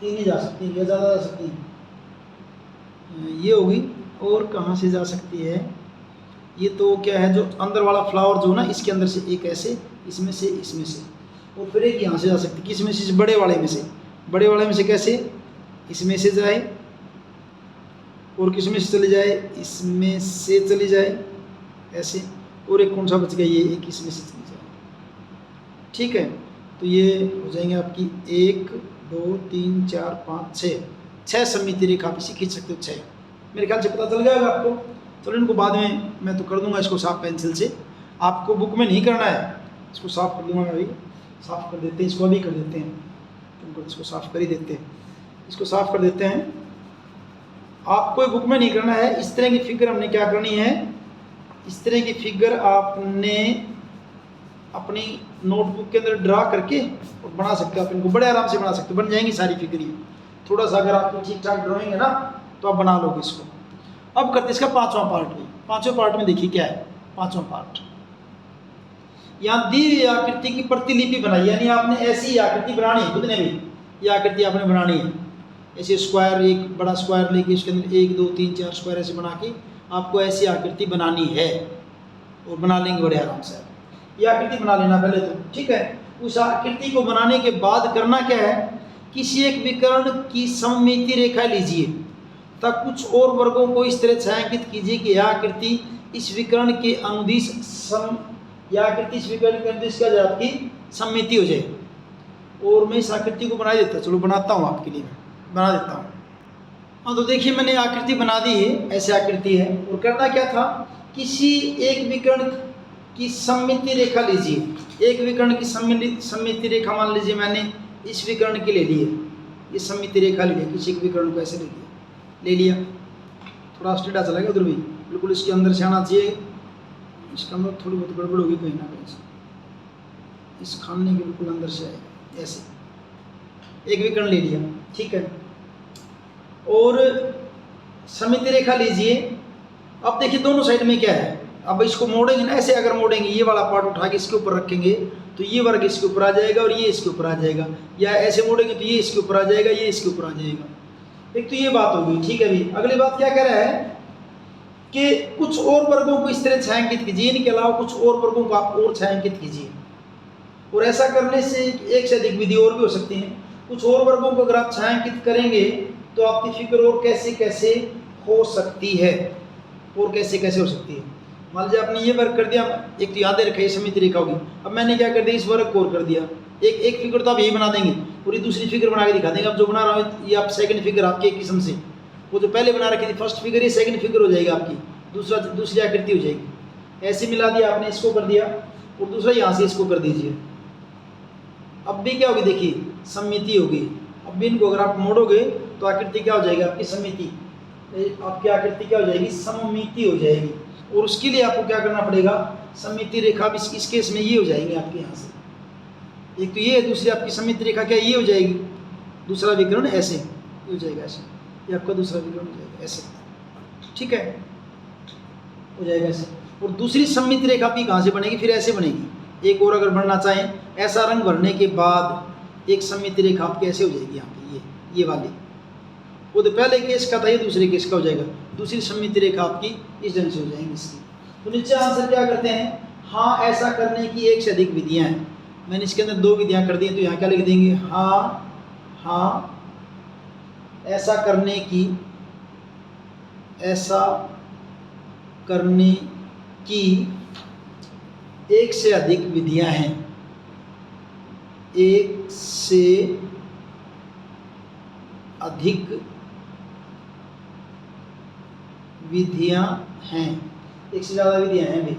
ही जा सकती है या ज़्यादा जा सकती है, ये होगी। और कहाँ से जा सकती है, ये तो क्या है, जो अंदर वाला फ्लावर जो ना, इसके अंदर से एक ऐसे, इसमें से, और फिर एक यहाँ से जा सकती है, किस में से, बड़े वाले में से। बड़े वाले में से कैसे, इसमें से जाए, और किस में से चली जाए, इसमें से चली जाए ऐसे, और एक कौन सा बच गया, ये एक इसमें से चली जाए। ठीक है, तो ये हो जाएंगे आपकी 1 2 3 4 5 6 सममिति रेखा आप इसी खींच सकते हो 6। मेरे ख्याल से पता चल गया आपको। चलो इनको बाद में मैं तो कर दूंगा इसको साफ पेंसिल से, आपको बुक में नहीं करना है, इसको साफ कर दूंगा मैं अभी। साफ कर देते हैं इसको, अभी कर देते हैं, तुमको इसको साफ कर ही देते हैं, इसको साफ कर देते हैं। आपको बुक में नहीं करना है, इस तरह की फिगर हमने क्या करनी है, इस तरह की फिगर आपने अपनी नोटबुक के अंदर ड्रा करके और बना सकते हो। आप इनको बड़े आराम से बना सकते हो, बन जाएंगी सारी फिगर ही। थोड़ा सा अगर आपको ठीक ठाक ड्राइंग है ना तो आप बना लोगे इसको। अब करते इसका 5वां पार्ट में। 5वें पार्ट में देखिए क्या है 5वां पार्ट, यहाँ दी हुई आकृति की प्रतिलिपि बनाई, यानी आपने ऐसी आकृति बनानी है, खुद ने भी ये आकृति आपने बनानी है। ऐसे स्क्वायर, एक बड़ा स्क्वायर लेके उसके अंदर 1 2 3 4 स्क्वायर ऐसे बना के आपको ऐसी आकृति बनानी है, और बना लेंगे बड़े आराम से। ये आकृति बना लेना पहले तो, ठीक है। उस आकृति को बनाने के बाद करना क्या है, किसी एक विकर्ण की सममिति रेखा लीजिए तब कुछ और वर्गों को इस तरह छायांकित कीजिए कि यह आकृति इस विकर्ण के अनुदिश इस विकर्ण के अनुदिश का आपकी सममिति हो जाए। और मैं इस आकृति को बना देता, चलो बनाता हूँ आपके लिए, बना देता हूँ। हाँ तो देखिए मैंने आकृति बना दी है, ऐसे आकृति है। और करना क्या था, किसी एक विकर्ण की सममिति रेखा लीजिए। एक विकर्ण की सममिति रेखा मान लीजिए मैंने इस विकर्ण के ले लिए, ये सममिति रेखा ले लिया, किसी एक विकर्ण को ऐसे ले लिया। थोड़ा टेढ़ा चलेगा उधर भी, बिल्कुल इसके अंदर से आना चाहिए। इसके अंदर थोड़ी बहुत गड़बड़ होगी कहीं ना कहीं से, इस खाने के बिल्कुल अंदर से आएगा ऐसे। एक विकर्ण ले लिया, ठीक है। और सममिति रेखा लीजिए। अब देखिए दोनों साइड में क्या है, अब इसको मोड़ेंगे ना ऐसे, अगर मोड़ेंगे ये वाला पार्ट उठा के इसके ऊपर रखेंगे तो ये वर्ग इसके ऊपर आ जाएगा और ये इसके ऊपर आ जाएगा, या ऐसे मोड़ेंगे तो ये इसके ऊपर आ जाएगा, ये इसके ऊपर आ जाएगा। एक तो ये बात होगी, ठीक है। अभी अगली बात क्या कह रहा है कि कुछ और वर्गों को इस तरह छायांकित कीजिए, इनके अलावा कुछ और वर्गों को आप और छायांकित कीजिए। और ऐसा करने से एक से अधिक विधि और भी हो सकती है। कुछ और वर्गों को अगर आप छायांकित करेंगे तो आपकी फिगर और कैसे कैसे हो सकती है, और कैसे कैसे हो सकती है। मान लीजिए आपने ये वर्ग कर दिया, एक तो याद रखिए सममिति रेखा होगी। अब मैंने क्या कर दिया, इस वर्ग को और कर दिया। एक फिगर तो आप यही बना देंगे, पूरी दूसरी फिगर बना के दिखा देंगे। अब जो बना रहा हूँ ये आप सेकंड फिगर आपकी एक किस्म से, वो जो पहले बना रखी थी फर्स्ट फिगर, ये सेकंड फिगर हो जाएगी आपकी, दूसरी आकृति हो जाएगी। ऐसे मिला दिया आपने, इसको कर दिया और दूसरा यहाँ से इसको कर दीजिए। अब भी क्या होगी, देखिए सममिति होगी। अब भी इनको अगर आप मोड़ोगे तो आकृति क्या हो जाएगी आपकी, सममिति। आपकी आकृति क्या हो जाएगी, सममिति हो जाएगी। और उसके लिए आपको क्या करना पड़ेगा, सममिति रेखा भी इस केस में ये हो जाएंगे आपके यहाँ से। एक तो ये है, दूसरी आपकी सममिति रेखा क्या ये हो जाएगी, दूसरा विकर्ण ऐसे हो जाएगा, ऐसे। ये आपका दूसरा विकर्ण हो जाएगा ऐसे, ठीक है, हो जाएगा ऐसे। और दूसरी सममिति रेखा भी कहाँ से बनेगी, फिर ऐसे बनेगी। एक और अगर बनना चाहें, ऐसा रंग भरने के बाद एक सममिति रेखा आपकी ऐसे हो जाएगी यहाँ पे, ये वाली। वो तो पहले केस का था, ये दूसरे केस का हो जाएगा। दूसरी सममिति रेखा आपकी इस ढंग से हो जाएंगी इसकी। तो नीचे आंसर क्या करते हैं, हाँ ऐसा करने की एक से अधिक विधियाँ हैं। मैंने इसके अंदर 2 विधियाँ कर दी हैं, तो यहाँ क्या लिख देंगे, हाँ ऐसा करने की एक से अधिक विधियाँ हैं, एक से अधिक विधियाँ हैं, एक से ज़्यादा विधियाँ हैं भी।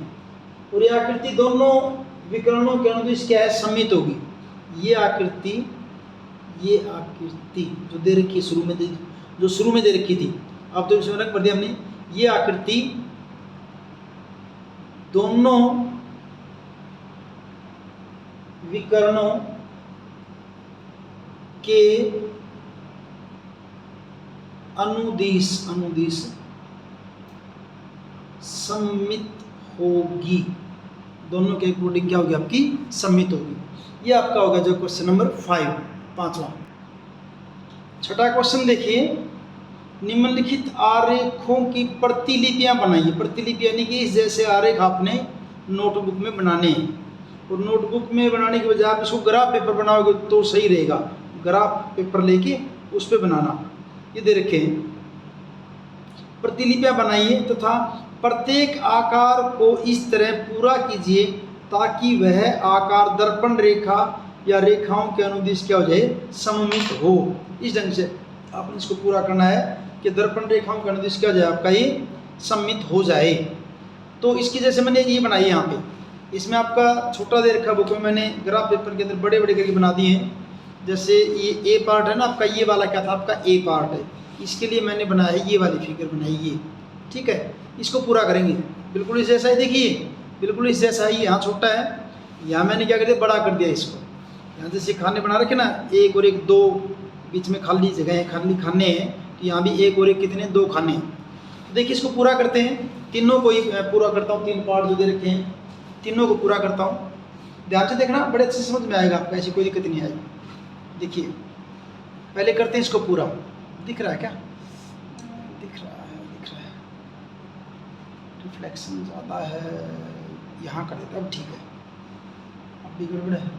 और ये आकृति दोनों विकर्णों के अनुदिश क्या है, सममित होगी। ये आकृति जो दे रखी है शुरू में दे रखी थी, अब तो इसमें रंग भर दिया हमने। ये आकृति दोनों विकर्णों के अनुदिश सम्मित होगी, दोनों के अकॉर्डिंग क्या होगी आपकी सम्मित होगी। ये आपका होगा जो क्वेश्चन नंबर 5, पांचवा। छठा क्वेश्चन देखिए, निम्नलिखित आरेखों की प्रतिलिपियां बनाइए। प्रतिलिपि यानी कि इस जैसे आरेख आपने नोटबुक में बनाने हैं, और नोटबुक में बनाने के बजाय आप इसको ग्राफ पेपर बनाओगे तो सही रहेगा। ग्राफ पेपर लेके उस पर बनाना। ये दे रखे हैं, प्रतिलिपियां बनाइए तथा प्रत्येक आकार को इस तरह पूरा कीजिए ताकि वह आकार दर्पण रेखा या रेखाओं के अनुदिश क्या हो जाए, सममित हो। इस ढंग से आपने इसको पूरा करना है कि दर्पण रेखाओं के अनुदिश क्या हो जाए, आपका ये सममित हो जाए। तो इसकी जैसे मैंने ये बनाई है यहाँ पे, इसमें आपका छोटा दे रखा बुक में, मैंने ग्राफ पेपर के अंदर बड़े बड़े करके बना दिए हैं। जैसे ये ए पार्ट है ना आपका, ये वाला क्या था आपका ए पार्ट है, इसके लिए मैंने बनाया है ये वाली फिगर बनाई ये, ठीक है। इसको पूरा करेंगे बिल्कुल इस जैसा ही, देखिए बिल्कुल इस जैसा ही। यहाँ छोटा है, यहाँ मैंने क्या कर दिया, बड़ा कर दिया इसको। यहाँ जैसे खाने बना रखे ना, एक और एक, दो बीच में खाली जगह है, खाली खाने हैं, तो यहाँ भी एक और एक कितने, दो खाने हैं। तो देखिए इसको पूरा करते हैं, तीनों को ही पूरा करता हूँ। 3 पार्ट जो दे रखे हैं तीनों को पूरा करता हूँ। ध्यान से देखना, बड़े अच्छे से समझ में आएगा आपका, ऐसी कोई दिक्कत नहीं आएगी। देखिए पहले करते हैं इसको पूरा। दिख रहा है क्या, दिख रहा है, दिख रहा है, रिफ्लेक्शन ज़्यादा है, यहाँ कर देता हूँ, ठीक है। अब भी गड़बड़ है,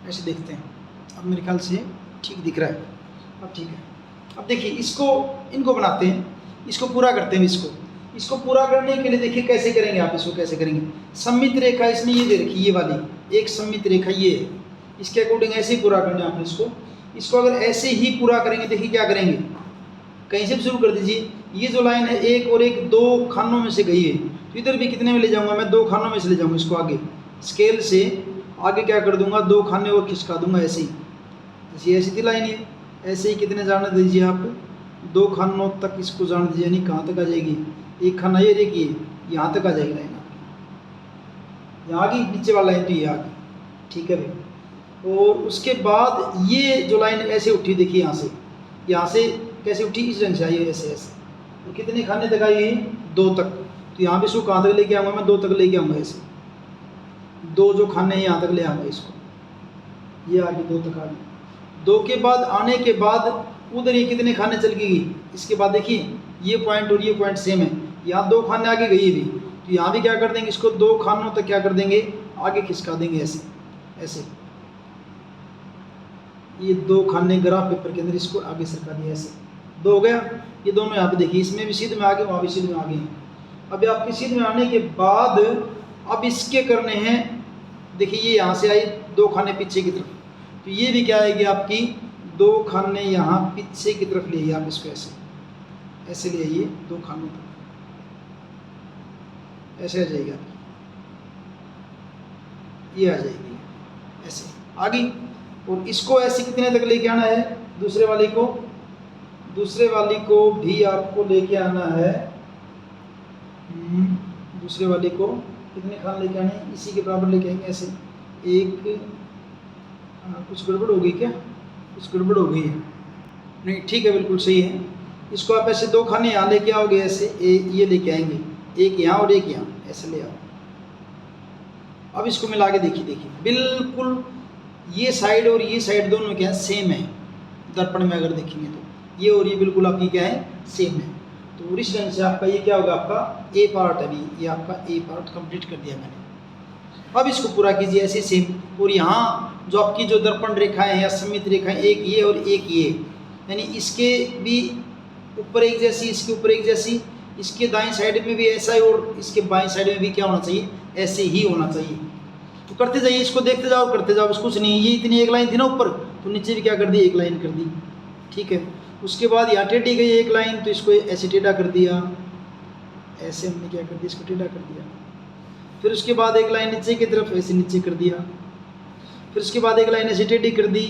ऐसे देखते हैं। अब मेरे ख्याल से ठीक दिख रहा है, अब ठीक है। अब देखिए इसको, इनको बनाते हैं, इसको पूरा करते हैं। इसको पूरा करने के लिए देखिए कैसे करेंगे आप, इसको कैसे करेंगे। सम्मित रेखा इसने ये दे रखी, ये वाली एक सम्मित रेखा ये है, इसके अकॉर्डिंग ऐसे ही पूरा करना है आपने इसको अगर ऐसे ही पूरा करेंगे, देखिए क्या करेंगे, कहीं से भी शुरू कर दीजिए। ये जो लाइन है एक और एक, 2 खानों में से गई है, तो इधर भी कितने में ले जाऊंगा मैं, 2 खानों में से ले जाऊंगा इसको आगे, स्केल से आगे क्या कर दूंगा, 2 खाने और खिसका दूंगा ऐसे ही। जैसे ऐसी थी लाइन ये, ऐसे ही कितने जाने दीजिए आप, 2 खानों तक इसको जाने दीजिए, यानी कहाँ तक आ जाएगी, एक खाना ये देखिए यहाँ तक आ जाएगी लाइन आपकी, यहाँ की नीचे वाला लाइन तो ये आ गई, ठीक है भाई। और उसके बाद ये जो लाइन ऐसे उठी, देखिए यहाँ से कैसे उठी, इस रंग से आई ऐसे ऐसे, तो कितने खाने तक आई, 2 तक। तो यहाँ पे इसको कहाँ तक लेके आऊँगा मैं, 2 तक लेके आऊँगा ऐसे, 2 जो खाने हैं यहाँ तक ले आऊँगा इसको, ये आ गई 2 तक आ गई। 2 के बाद आने के बाद उधर ये कितने खाने चल गई, इसके बाद देखिए ये पॉइंट और ये पॉइंट सेम है, यहाँ 2 खाने आगे गई भी, तो यहाँ भी क्या कर देंगे, इसको 2 खानों तक क्या कर देंगे, आगे खिसका देंगे ऐसे ऐसे। ये 2 खाने ग्राफ पेपर के अंदर इसको आगे सरका दिया ऐसे, 2 हो गया। ये दोनों यहाँ पे देखिए, इसमें भी सीध में आगे, वहाँ भी सीध में आगे हैं। अब आपके सीध में आने के बाद अब इसके करने हैं, देखिए ये यहाँ से आई 2 खाने पीछे की तरफ, तो ये भी क्या आएगी आपकी, 2 खाने यहाँ पीछे की तरफ ले आइए आप इसको ऐसे ऐसे ले आइए, 2 खानों तक ऐसे आ जाएगी आपकी, ये आ जाएगी ऐसे आ गई। और इसको ऐसे कितने तक लेके आना है, दूसरे वाली को भी आपको लेके आना है। दूसरे वाली को कितने खाने लेके आने हैं, इसी के बराबर लेके आएंगे ऐसे। एक कुछ गड़बड़ हो गई क्या, कुछ गड़बड़ हो गई है, नहीं ठीक है बिल्कुल सही है। इसको आप ऐसे 2 खाने यहाँ लेके आओगे ऐसे, ये लेके आएंगे, एक यहाँ और एक यहाँ, ऐसे ले आओ। अब इसको मिला के देखिए बिल्कुल ये साइड और ये साइड दोनों क्या है, सेम है। दर्पण में अगर देखेंगे तो ये और ये बिल्कुल आपकी क्या है, सेम है। तो इस ढंग से आपका ये क्या होगा, आपका ए पार्ट, अभी ये आपका ए पार्ट कंप्लीट कर दिया मैंने। अब इसको पूरा कीजिए ऐसे सेम। और यहाँ जो आपकी जो दर्पण रेखाएं हैं या सममित रेखाएं, एक ये और एक ये, यानी इसके भी ऊपर एक जैसी, इसके ऊपर एक जैसी, इसके दाएं साइड में भी ऐसा ही और इसके बाएं साइड में भी क्या होना चाहिए, ऐसे ही होना चाहिए। तो करते जाइए, इसको देखते जाओ, करते जाओ, बस कुछ नहीं। ये इतनी एक लाइन थी ना ऊपर, तो नीचे भी क्या कर दी, एक लाइन कर दी, ठीक है। उसके बाद यहाँ टेढ़ी गई एक लाइन, तो इसको ऐसे टेढ़ा कर दिया, ऐसे हमने क्या कर दिया, इसको टेढ़ा कर दिया। फिर उसके बाद एक लाइन नीचे की तरफ ऐसे नीचे कर दिया, फिर उसके बाद एक लाइन ऐसे टेढ़ी कर दी,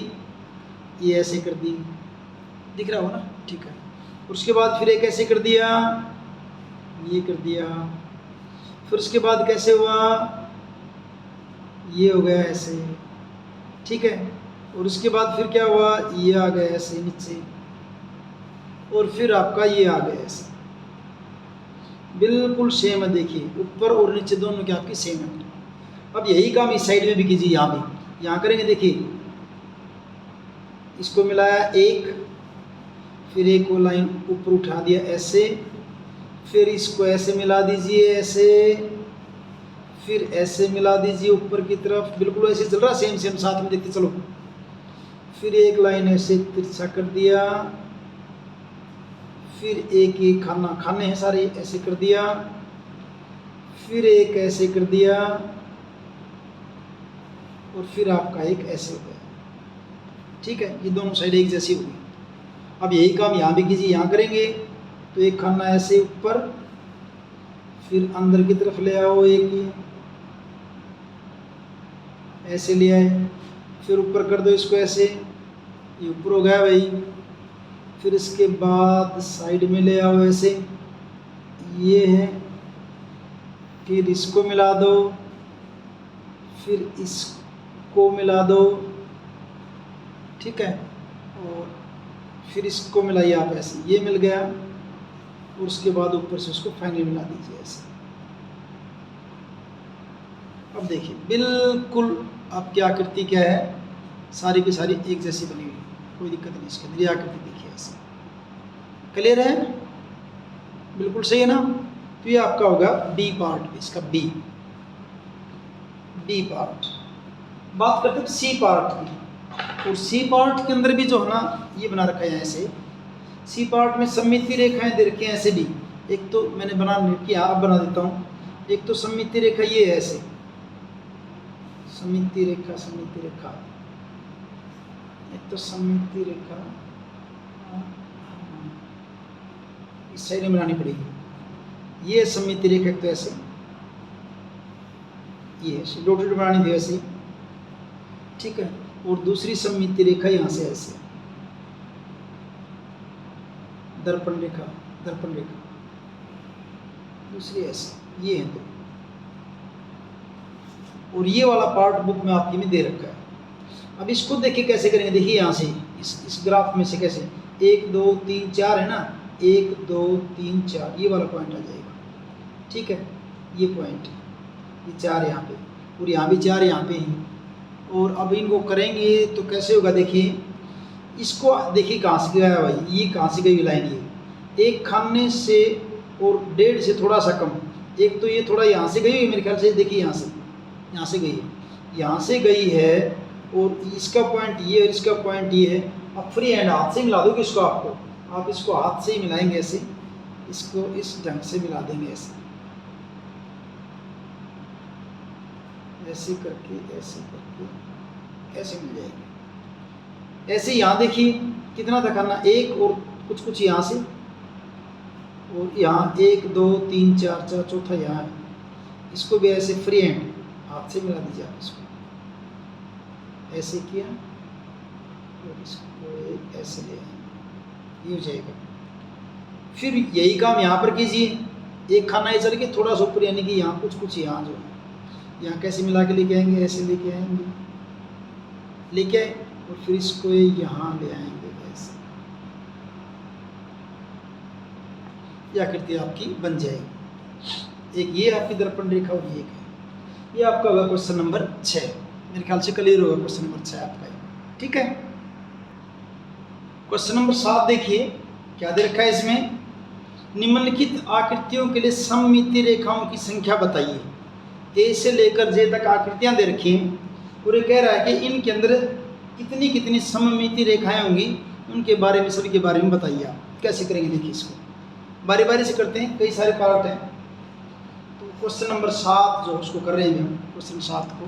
ये ऐसे कर दी, दिख रहा हो ना, ठीक है। और उसके बाद फिर एक ऐसे कर दिया, ये कर दिया, फिर उसके बाद कैसे हुआ, ये हो गया ऐसे, ठीक है। और उसके बाद फिर क्या हुआ, ये आ गया ऐसे नीचे, और फिर आपका ये आ गया ऐसे, बिल्कुल सेम है। देखिए ऊपर और नीचे दोनों की आपकी सेम है। अब यही काम इस साइड में भी कीजिए, यहाँ भी, यहाँ करेंगे। देखिए इसको मिलाया एक, फिर एक वो लाइन ऊपर उठा दिया ऐसे, फिर इसको ऐसे मिला दीजिए ऐसे, फिर ऐसे मिला दीजिए ऊपर की तरफ, बिल्कुल ऐसे चल रहा, सेम सेम साथ में देखते चलो। फिर एक लाइन ऐसे तिरछा कर दिया, फिर एक खाने हैं सारे, ऐसे कर दिया, फिर एक ऐसे कर दिया, और फिर आपका एक ऐसे हो गया। ठीक है, ये दोनों साइड एक जैसी होगी। अब यही काम यहाँ भी कीजिए, यहाँ करेंगे तो एक खाना ऐसे ऊपर, फिर अंदर की तरफ ले आओ, एक ऐसे ले आए, फिर ऊपर कर दो इसको ऐसे, ये ऊपर हो गया भाई। फिर इसके बाद साइड में ले आओ ऐसे, ये है, फिर इसको मिला दो, फिर इसको मिला दो, ठीक है, और फिर इसको मिलाइए आप ऐसे, ये मिल गया, और उसके बाद ऊपर से उसको फाइनली मिला दीजिए ऐसे। अब देखिए बिल्कुल आपकी आकृति क्या है, सारी की सारी एक जैसी बनी हुई, कोई दिक्कत नहीं इसके अंदर। ये आकृति देखिए ऐसे, क्लियर है, बिल्कुल सही है ना। तो ये आपका होगा बी पार्ट, इसका बी पार्ट। बात करते हैं सी पार्ट की, और सी पार्ट के अंदर भी जो है ना, ये बना रखा है ऐसे। सी पार्ट में सममिति रेखाएं दे रखी हैं ऐसे भी, एक तो मैंने बना रखी है, अब बना देता हूँ। एक तो सममिति रेखा ये है ऐसे, सममिति रेखा, सममिति रेखा, एक तो सममिति रेखा इस साइड में बनानी पड़ेगी। ये सममिति रेखा तो ऐसे, ये ऐसे डॉटेड बनानी थी ऐसे, ठीक है। और दूसरी सममिति रेखा यहाँ से ऐसे, दर्पण रेखा, दर्पण रेखा, दूसरी ऐसे, ये है दो। और ये वाला पार्ट बुक में आपकी में दे रखा है। अब इसको देखिए कैसे करेंगे, देखिए यहाँ से इस ग्राफ में से कैसे, 1 2 3 4 है ना, 1 2 3 4, ये वाला पॉइंट आ जाएगा, ठीक है। ये पॉइंट, ये 4 यहाँ पे, और यहाँ भी 4 यहाँ पे ही। और अब इनको करेंगे तो कैसे होगा, देखिए इसको देखिए कहाँ से गया भाई, ये कहाँ से गई लाइन, ये एक खाने से और 1.5 से थोड़ा सा कम, एक तो ये थोड़ा यहाँ से गई है मेरे ख्याल से, देखिए यहाँ से गई है, यहाँ से गई है, और इसका पॉइंट ये और इसका पॉइंट ये है। अब फ्री हैंड हाथ से मिला दोगे इसको, आप इसको हाथ से ही मिलाएंगे ऐसे, इसको इस ढंग से मिला देंगे ऐसे, ऐसे करके ऐसे मिल जाएगी ऐसे। यहाँ देखिए कितना था करना, एक और कुछ यहाँ से, और यहाँ 1 2 3 4 4, चौथा यहाँ है, इसको भी ऐसे फ्री हैंड हाथ से मिला दीजिए आप, इसको ऐसे किया और इसको ऐसे ले आए, ये हो जाएगा। फिर यही काम यहाँ पर कीजिए, एक खाना ये चल के थोड़ा सा ऊपर, यानी कि यहाँ कुछ यहाँ जो है, यहाँ कैसे मिला के लेके आएंगे, ऐसे लेके आएंगे, लेके आए, और फिर इसको यहाँ ले आएंगे ऐसे, ये आकृति आपकी बन जाएगी। एक ये आपकी दर्पण रेखा और ये है। ये आपका होगा क्वेश्चन नंबर 6, मेरे ख्याल से क्लियर होगा क्वेश्चन नंबर 6 आपका, ठीक है। क्वेश्चन नंबर 7 देखिए क्या दे रखा है इसमें, निम्नलिखित आकृतियों के लिए सममिति रेखाओं की संख्या बताइए। ए से लेकर जे तक आकृतियां दे रखी हैं, और ये कह रहा है कि इनके अंदर कितनी कितनी सममिति रेखाएं होंगी, उनके बारे में, सभी के बारे में बताइए। आप कैसे करेंगे, देखिए इसको बारी बारी से करते हैं, कई सारे पार्ट हैं। तो क्वेश्चन नंबर 7 जो उसको कर रहे हैं हम, क्वेश्चन 7 को,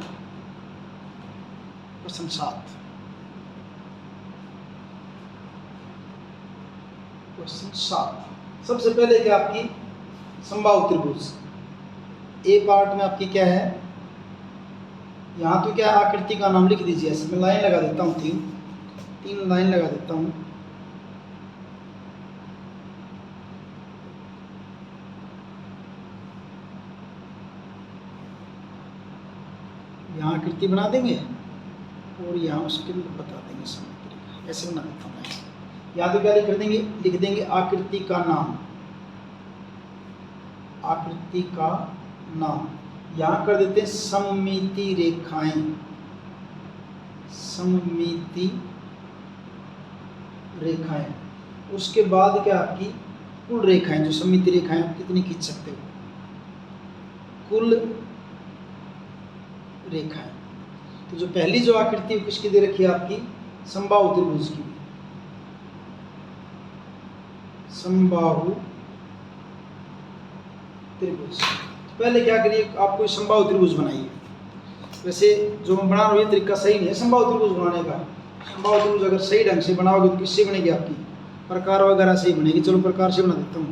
क्वेश्चन 7, क्वेश्चन 7 सबसे पहले क्या आपकी समबाहु त्रिभुज, ए पार्ट में आपकी क्या है, यहाँ तो क्या आकृति का नाम लिख दीजिए ऐसे, मैं लाइन लगा देता हूँ, तीन लाइन लगा देता हूँ। यहाँ आकृति बना देंगे, और यहाँ उसके लिए बता देंगे सममिति रेखा। ऐसे बना देता हूँ मैं। या तो क्या लिख देंगे आकृति का नाम, आकृति का नाम। यहाँ कर देते हैं सममिति रेखाएं, सममिति रेखाएं। उसके बाद क्या आपकी कुल रेखाएं, जो सममिति रेखाएं आप कितनी खींच सकते हो, कुल रेखाएं। तो जो पहली जो आकृति किसकी दे रखी है आपकी, समबाहु त्रिभुज की, समबाहु त्रिभुज। पहले क्या करिए, आप कोई समबाहु त्रिभुज बनाइए। वैसे जो मैं बना रहा हूँ ये तरीका सही नहीं है समबाहु त्रिभुज बनाने का। समबाहु त्रिभुज अगर सही ढंग से बनाओगे तो किससे बनेगी आपकी, प्रकार वगैरह से ही बनेगी। चलो प्रकार से बना देता हूँ।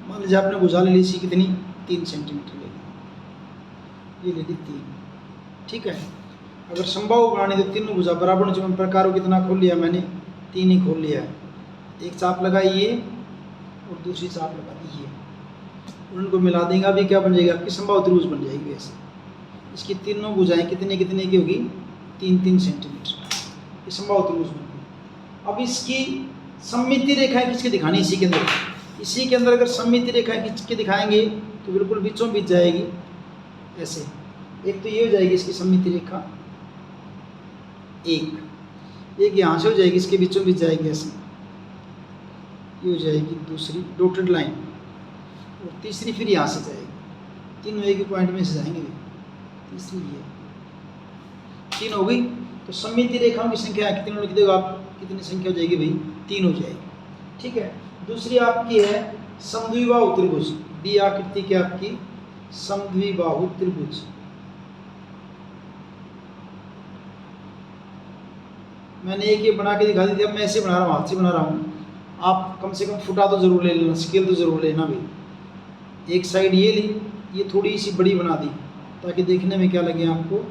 मान लीजिए आपने भुजा ले ली सी कितनी, 3 सेंटीमीटर ले ली, ये ले ली 3, ठीक है। अगर समबाहु बनानी तो तीनों भुजा बराबर, जो प्रकार को कितना खोल लिया मैंने, 3 ही खोल लिया है। एक चाप लगाई ये और दूसरी चाप लगा दी ये, उनको मिला देंगे, अभी क्या बन जाएगी आपकी समबाहु त्रिभुज बन जाएगी। ऐसे इसकी तीनों भुजाएं कितने कितने की होगी, 3-3 सेंटीमीटर, ये समबाहु त्रिभुज बन गई। अब इसकी सममिति रेखाएं किसकी दिखानी, इसी के अंदर, इसी के अंदर अगर सममिति रेखाएं किसकी दिखाएंगे तो बिल्कुल बीचों बीच जाएगी ऐसे। एक तो ये हो जाएगी इसकी सममिति रेखा, एक यहाँ से हो जाएगी, इसके बीचों बीच जाएगी ऐसे, ये हो जाएगी दूसरी डॉटेड लाइन, और तीसरी फिर यहाँ से जाएगी। तीनों एक ही पॉइंट में से जाएंगे, तीसरी ये 3 हो गई। तो सममिति रेखाओं की संख्या कितनी लिख देगा आप, कितनी संख्या हो जाएगी भाई, 3 हो जाएगी, ठीक है। दूसरी आपकी है समद्विबाहु त्रिभुज, बी आकृति की आपकी समद्विबाहु त्रिभुज। मैंने एक ये बना के दिखा दी थी, अब मैं ऐसे बना रहा हूँ, हाथ से बना रहा हूँ। आप कम से कम फुटा तो जरूर ले लेना, स्केल तो जरूर लेना भाई। एक साइड ये ली, ये थोड़ी सी बड़ी बना दी ताकि देखने में क्या लगे आपको,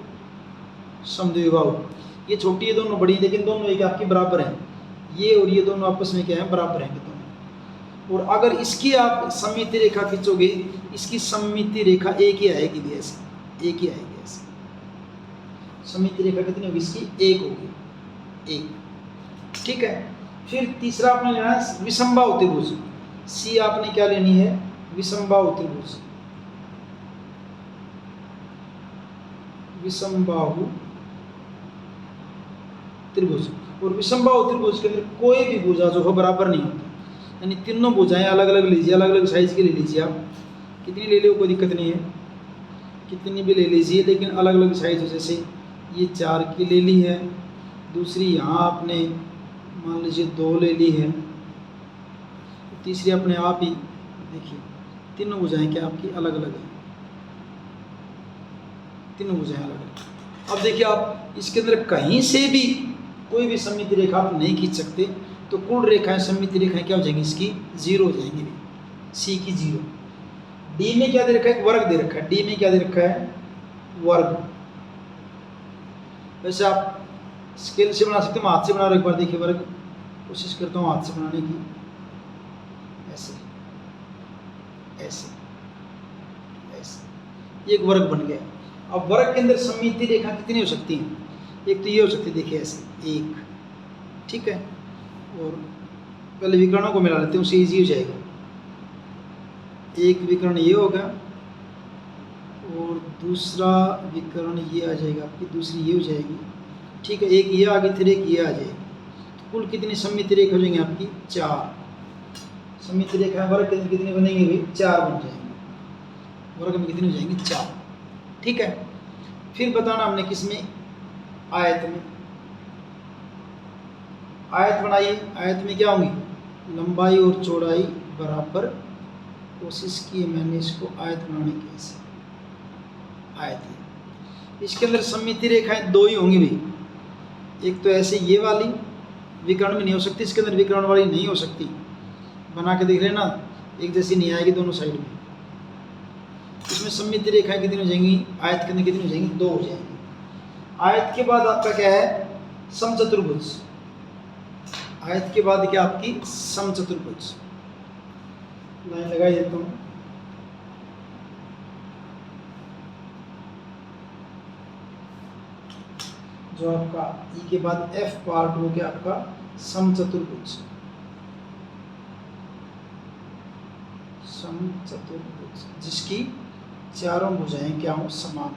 समद्विबाहु। ये छोटी है दोनों बड़ी, लेकिन दोनों एक आपकी बराबर हैं, ये और ये दोनों आपस में क्या है, बराबर हैं दोनों। और अगर इसकी आप सममिति रेखा खींचोगे, इसकी सममिति रेखा एक ही आएगी भी ऐसे, एक ही आएगी ऐसे। सममिति रेखा कितनी होगी इसकी, 1 होगी, 1, ठीक है। फिर तीसरा आपने लेना है विषमबाहु त्रिभुज, सी आपने क्या लेनी है, विषमबाहु त्रिभुज, विषमबाहु त्रिभुज। और विषमबाहु त्रिभुज के अंदर कोई भी भुजा जो हो बराबर नहीं होता, यानी तीनों भुजाएं अलग अलग लीजिए, अलग अलग साइज की ले लीजिए आप, कितनी ले लो कोई दिक्कत नहीं है, कितनी भी ले लीजिए, लेकिन अलग अलग साइज हो। जैसे ये 4 की ले ली है, दूसरी यहाँ आपने मान लीजिए 2 ले ली है, तीसरी अपने आप ही देखिए, तीनों भुजाएं क्या आपकी अलग अलग है, तीनों भुजाएं अलग अलग। अब देखिए आप इसके अंदर कहीं से भी कोई भी सममिति रेखा आप नहीं खींच सकते, तो कुल रेखाएं सममिति रेखाएं क्या हो जाएंगी इसकी, 0 हो जाएंगी, सी की 0। डी में क्या दे रखा है, वर्ग दे रखा है, डी में क्या दे रखा है, वर्ग। वैसे आप स्केल से बना सकते हो, हाथ से बना रहे हो, एक बार देखिए वर्ग, कोशिश करता हूँ हाथ से बनाने की, ऐसे ऐसे ऐसे, एक वर्ग बन गया। अब वर्ग के अंदर सममिति रेखा कितनी हो सकती है, एक तो ये हो सकती है, देखिए ऐसे 1, ठीक है। और पहले विकर्णों को मिला लेते हैं, उससे ईजी हो जाएगा। एक विकर्ण ये होगा और दूसरा विकर्ण ये आ जाएगा आपकी, दूसरी ये हो जाएगी, ठीक है। एक ये आगे, फिर एक ये आ जाएगी। तो कुल कितनी सममिति रेखा हो जाएंगी आपकी, 4 सममिति रेखा। वर्ग के अंदर कितनी बनेंगी भाई, 4 बन जाएंगी, वर्ग में कितनी हो जाएंगी, 4, ठीक है। फिर बताना हमने किस में, आयत में। आयत बनाइए, आयत में क्या होंगी, लंबाई और चौड़ाई बराबर। कोशिश की मैंने इसको आयत बनाने की, ऐसे आयत है। इसके अंदर सममिति रेखाएं 2 ही होंगी भाई, एक तो ऐसे ये वाली विकर्ण में नहीं हो सकती, इसके अंदर विकर्ण वाली नहीं हो सकती, बना के देख लेना, एक जैसी नहीं आएगी दोनों साइड में। इसमें सममिति रेखाएं कितनी हो जाएंगी, आयत के अंदर कितनी हो जाएंगी, 2 हो जाएंगी। आयत के बाद आपका क्या है, समचतुर्भुज। आयत के बाद क्या आपकी, समचतुर्भुज। लाइन लगा देता हूँ, जो आपका ई के बाद एफ पार्ट हो गया आपका समचतुर्भुज। समचतुर्भुज जिसकी चारों भुजाएं क्या हो, समान।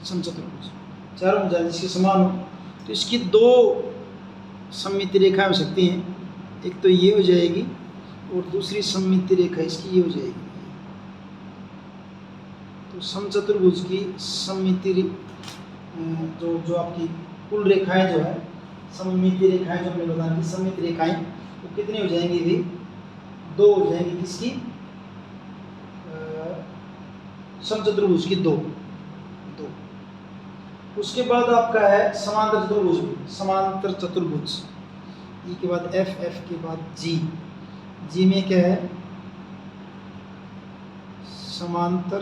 समचतुर्भुज चारों भुजाएं जिसकी समान हो, तो इसकी दो सममिति रेखाएं हो सकती हैं। एक तो ये हो जाएगी और दूसरी सममिति रेखा इसकी ये हो जाएगी। तो समचतुर्भुज की सममिति जो आपकी कुल रेखाएं जो है, सममिति रेखाएं जो हमने बताया थी, सममिति रेखाएं वो कितनी हो जाएंगी भी, दो हो जाएंगी। किसकी, समचतुर्भुज की दो। उसके बाद आपका है समांतर चतुर्भुज। समांतर चतुर्भुज ई के बाद एफ, एफ के बाद जी। जी में क्या है, समांतर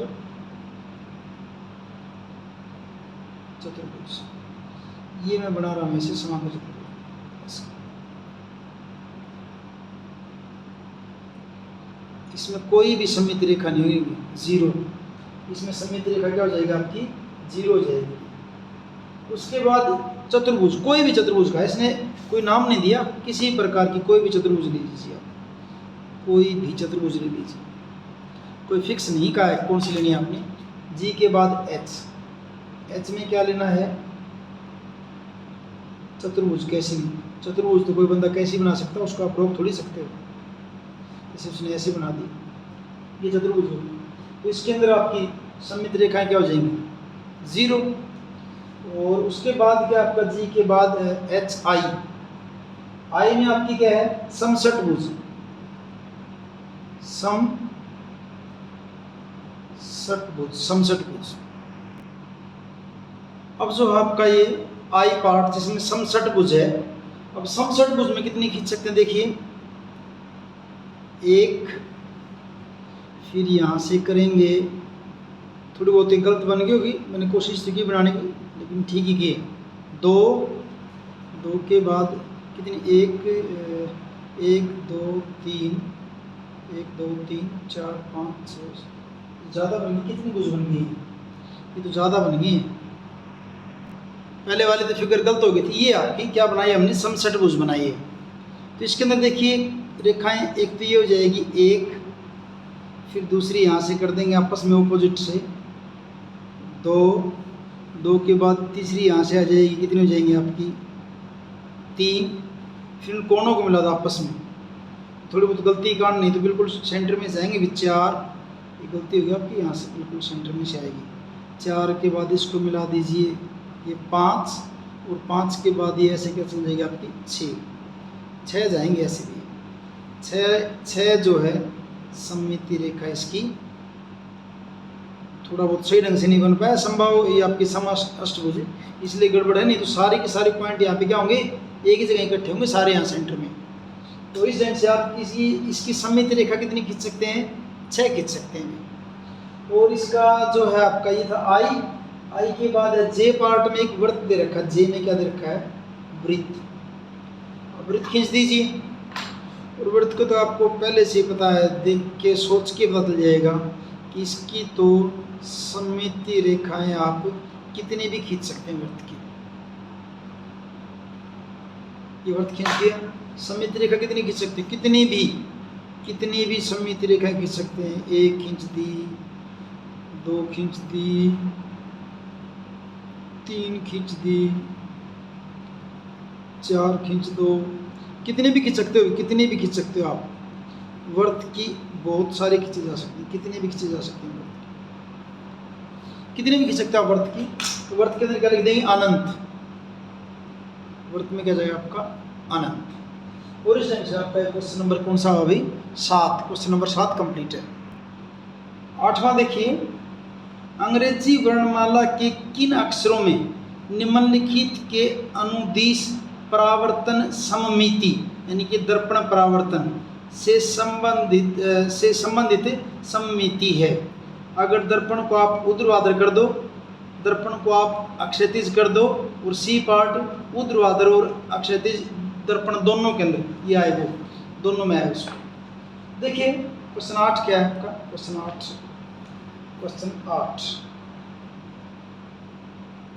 चतुर्भुज। ये मैं बना रहा हूं इसे समांतर चतुर्भुज। इसमें कोई भी सममित रेखा नहीं होगी, जीरो। इसमें सममित रेखा क्या हो जाएगी आपकी, जीरो हो जाएगी। उसके बाद चतुर्भुज, कोई भी चतुर्भुज का, इसने कोई नाम नहीं दिया, किसी प्रकार की कोई भी चतुर्भुज ले लीजिए आप, कोई भी चतुर्भुज ले लीजिए, कोई फिक्स नहीं कहा है कौन सी लेनी है आपने। जी के बाद एच, एच में क्या लेना है, चतुर्भुज। कैसी चतुर्भुज तो कोई बंदा कैसी बना सकता है, उसको आप रोक थोड़ी सकते हो, जैसे उसने ऐसे बना दी, ये चतुर्भुज होगी। तो इसके अंदर आपकी सममित रेखाएं क्या हो जाएंगी, जीरो। और उसके बाद क्या आपका जी के बाद एच आई, आई में आपकी क्या है, समषटभुज। समषटभुज। अब जो आपका ये आई पार्ट जिसमें समषटभुज है, अब समषटभुज में कितनी खींच सकते हैं, देखिए एक, फिर यहाँ से करेंगे, थोड़ी बहुत गलत बन गई होगी, मैंने कोशिश की बनाने की लेकिन ठीक ही की। दो, दो के बाद कितनी, एक दो तीन, एक दो तीन चार पाँच छः, ज़्यादा बन गई। कितनी भुज बन गई, ये तो ज़्यादा बन गई है। पहले वाली तो फिगर गलत हो गई थी। ये आपकी क्या बनाई हमने, समषटभुज बनाई है। तो इसके अंदर देखिए रेखाएं, एक तो ये हो जाएगी एक, फिर दूसरी यहाँ से कर देंगे आपस में ऑपोजिट से, दो, दो के बाद तीसरी यहाँ से आ जाएगी, कितनी हो जाएंगी आपकी, तीन, फिर उन कोनों को मिला दो आपस में। थोड़ी बहुत गलती कांड नहीं तो बिल्कुल सेंटर में से आएंगे भी, चार, ये गलती होगी आपकी, यहाँ से बिल्कुल सेंटर में से आएगी। चार के बाद इसको मिला दीजिए, ये पाँच, और पाँच के बाद ये ऐसे क्या चल जाएगी आपकी, छः जाएंगे ऐसे भी। छः जो है सममिति रेखा इसकी थोड़ा बहुत सही ढंग से नहीं बन पाया, संभव ये आपकी समअष्टभुज इसलिए गड़बड़ है, नहीं तो सारे के सारे पॉइंट यहाँ पे क्या होंगे, एक ही जगह इकट्ठे होंगे सारे यहाँ सेंटर में। तो इस ढंग से आप इसकी सममिति रेखा कितनी खींच सकते हैं, 6 खींच सकते हैं। और इसका जो है आपका ये था आई के बाद है जे पार्ट में एक वृत्त दे रखा है, जे में क्या दे रखा है, वृत्त। वृत्त खींच दीजिए, और वृत्त को तो आपको पहले से पता है, देख के सोच के पता चल जाएगा कि इसकी तो सममिति रेखाएं आप कितनी भी खींच सकते हैं वृत्त की। ये वृत्त खींच दिया, सममिति रेखा कितनी खींच सकते हैं, कितनी भी सममिति रेखाएं खींच सकते हैं। एक खींच दी, दो खींच दी, तीन खींच दी, चार खींच दो, कितने भी खींच सकते हो, कितने भी खींच सकते हो आप। वृत्त की बहुत सारे खींचे जा सकते हैं, कितने भी खींचे जा सकते हैं, कितने भी खींच सकते हो आप वृत्त की। तो वृत्त के अंदर क्या लिख देंगे, अनंत। वृत्त में क्या जाएगा आपका, अनंत। और इस ढंग से आपका क्वेश्चन नंबर कौन सा हुआ अभी, 7, क्वेश्चन नंबर 7 कंप्लीट है। 8वां देखिए, अंग्रेजी वर्णमाला के किन अक्षरों में निम्नलिखित के अनुदिश परावर्तन सममिति यानी कि दर्पण परावर्तन से संबंधित सममिति है। अगर दर्पण को आप ऊर्ध्वाधर कर दो, दर्पण को आप अक्षैतिज कर दो, और सी पार्ट ऊर्ध्वाधर और अक्षैतिज दर्पण दोनों के अंदर ये आए, वो दोनों में आए उसको। देखिए क्वेश्चन 8 क्या है आपका, क्वेश्चन 8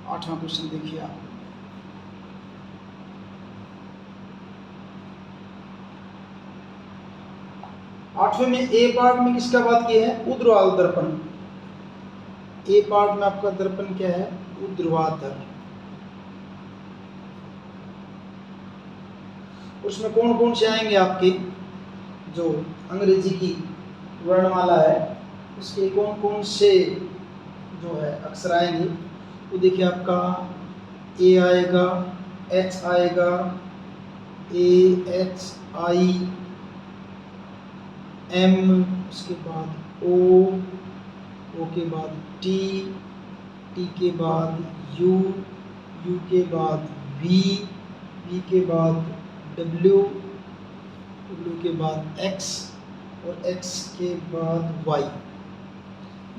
8वां क्वेश्चन देखिए आप। आठवें में ए पार्ट में किसका बात की है, ऊर्ध्वाधर दर्पण। ए पार्ट में आपका दर्पण क्या है, ऊर्ध्वाधर। उसमें कौन कौन से आएंगे आपके, जो अंग्रेजी की वर्णमाला है उसके कौन कौन से जो है अक्षर आएंगे, तो देखिए आपका ए आएगा, एच आएगा, ए एच आई एम, उसके बाद ओ के बाद टी के बाद यू के बाद वी के बाद डब्ल्यू के बाद एक्स और एक्स के बाद वाई,